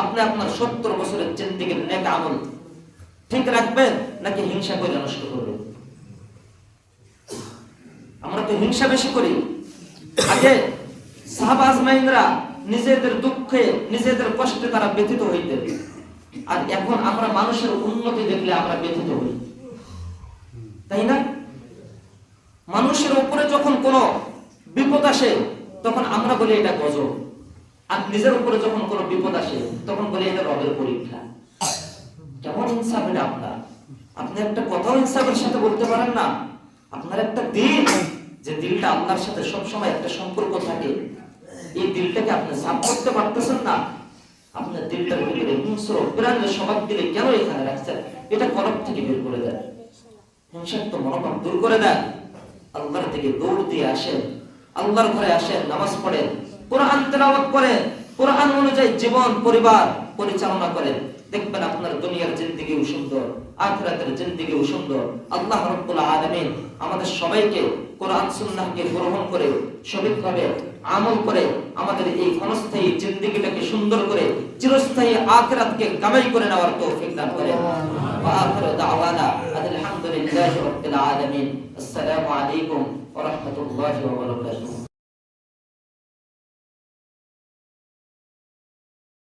আপনি আপনার 70 বছরের জিন্দেগীর নেক আমল ঠিক রাখবেন নাকি হিংসা করে নষ্ট করবেন? আমরা তো হিংসা বেশি করি। আগে সাহাবা আজমাইনরা নিজেদের দুঃখে নিজেদের কষ্টে তারা ব্যথিত হইতেন, আর এখন আমরা মানুষের উন্নতি দেখলে আমরা ব্যথিত হই, তাই না? মানুষের উপরে যখন কোনো বিপদ আসে, তখন আমরা বলি এটা গজব, আর নিজের উপরে যখন কোনো বিপদ আসে, তখন বলি এটা রবের পরীক্ষা। কেমন ইনসাফ এটা আপনার? আপনি একটা কথাও ইনসাফের সাথে বলতে পারেন না। আপনার একটা দিল, যে দিলটা আল্লাহর সাথে সবসময় একটা সম্পর্ক থাকে, এই দিলটাকে আপনি সাফ করতে পারতেছেন না। আপনার দিলটার ভিতরে হিংস্র প্রাণের স্বভাব দিলে কেন এখানে রাখছেন? এটা কলব থেকে বের করে দেয়, হিংসাত্মক মনোভাব দূর করে দেয়। আল্লাহর দিকে দৌড় দিয়ে আসেন, আল্লাহর ঘরে আসেন, নামাজ পড়েন, কোরআন তেলাওয়াত করেন, কোরআন অনুযায়ী জীবন পরিবার পরিচালনা করেন, দেখবেন আপনার দুনিয়ার জিন্দেগিও সুন্দর, আখিরাতের জিন্দেগিও সুন্দর। আল্লাহ রাব্বুল আলামিন আমাদের সবাইকে কোরআন সুন্নাহকে গ্রহণ করে সঠিকভাবে আমল করে আমাদের এই ক্ষণস্থায়ী জিন্দেগিটাকে সুন্দর করে চিরস্থায়ী আখিরাতকে কামাই করে নেওয়ার তৌফিক দান করেন। ওয়া আখিরু দাওয়ানা আলহামদুলিল্লাহি রাব্বিল আলামিন। আসসালামু আলাইকুম ওয়া রাহমাতুল্লাহি ওয়া বারাকাতুহু।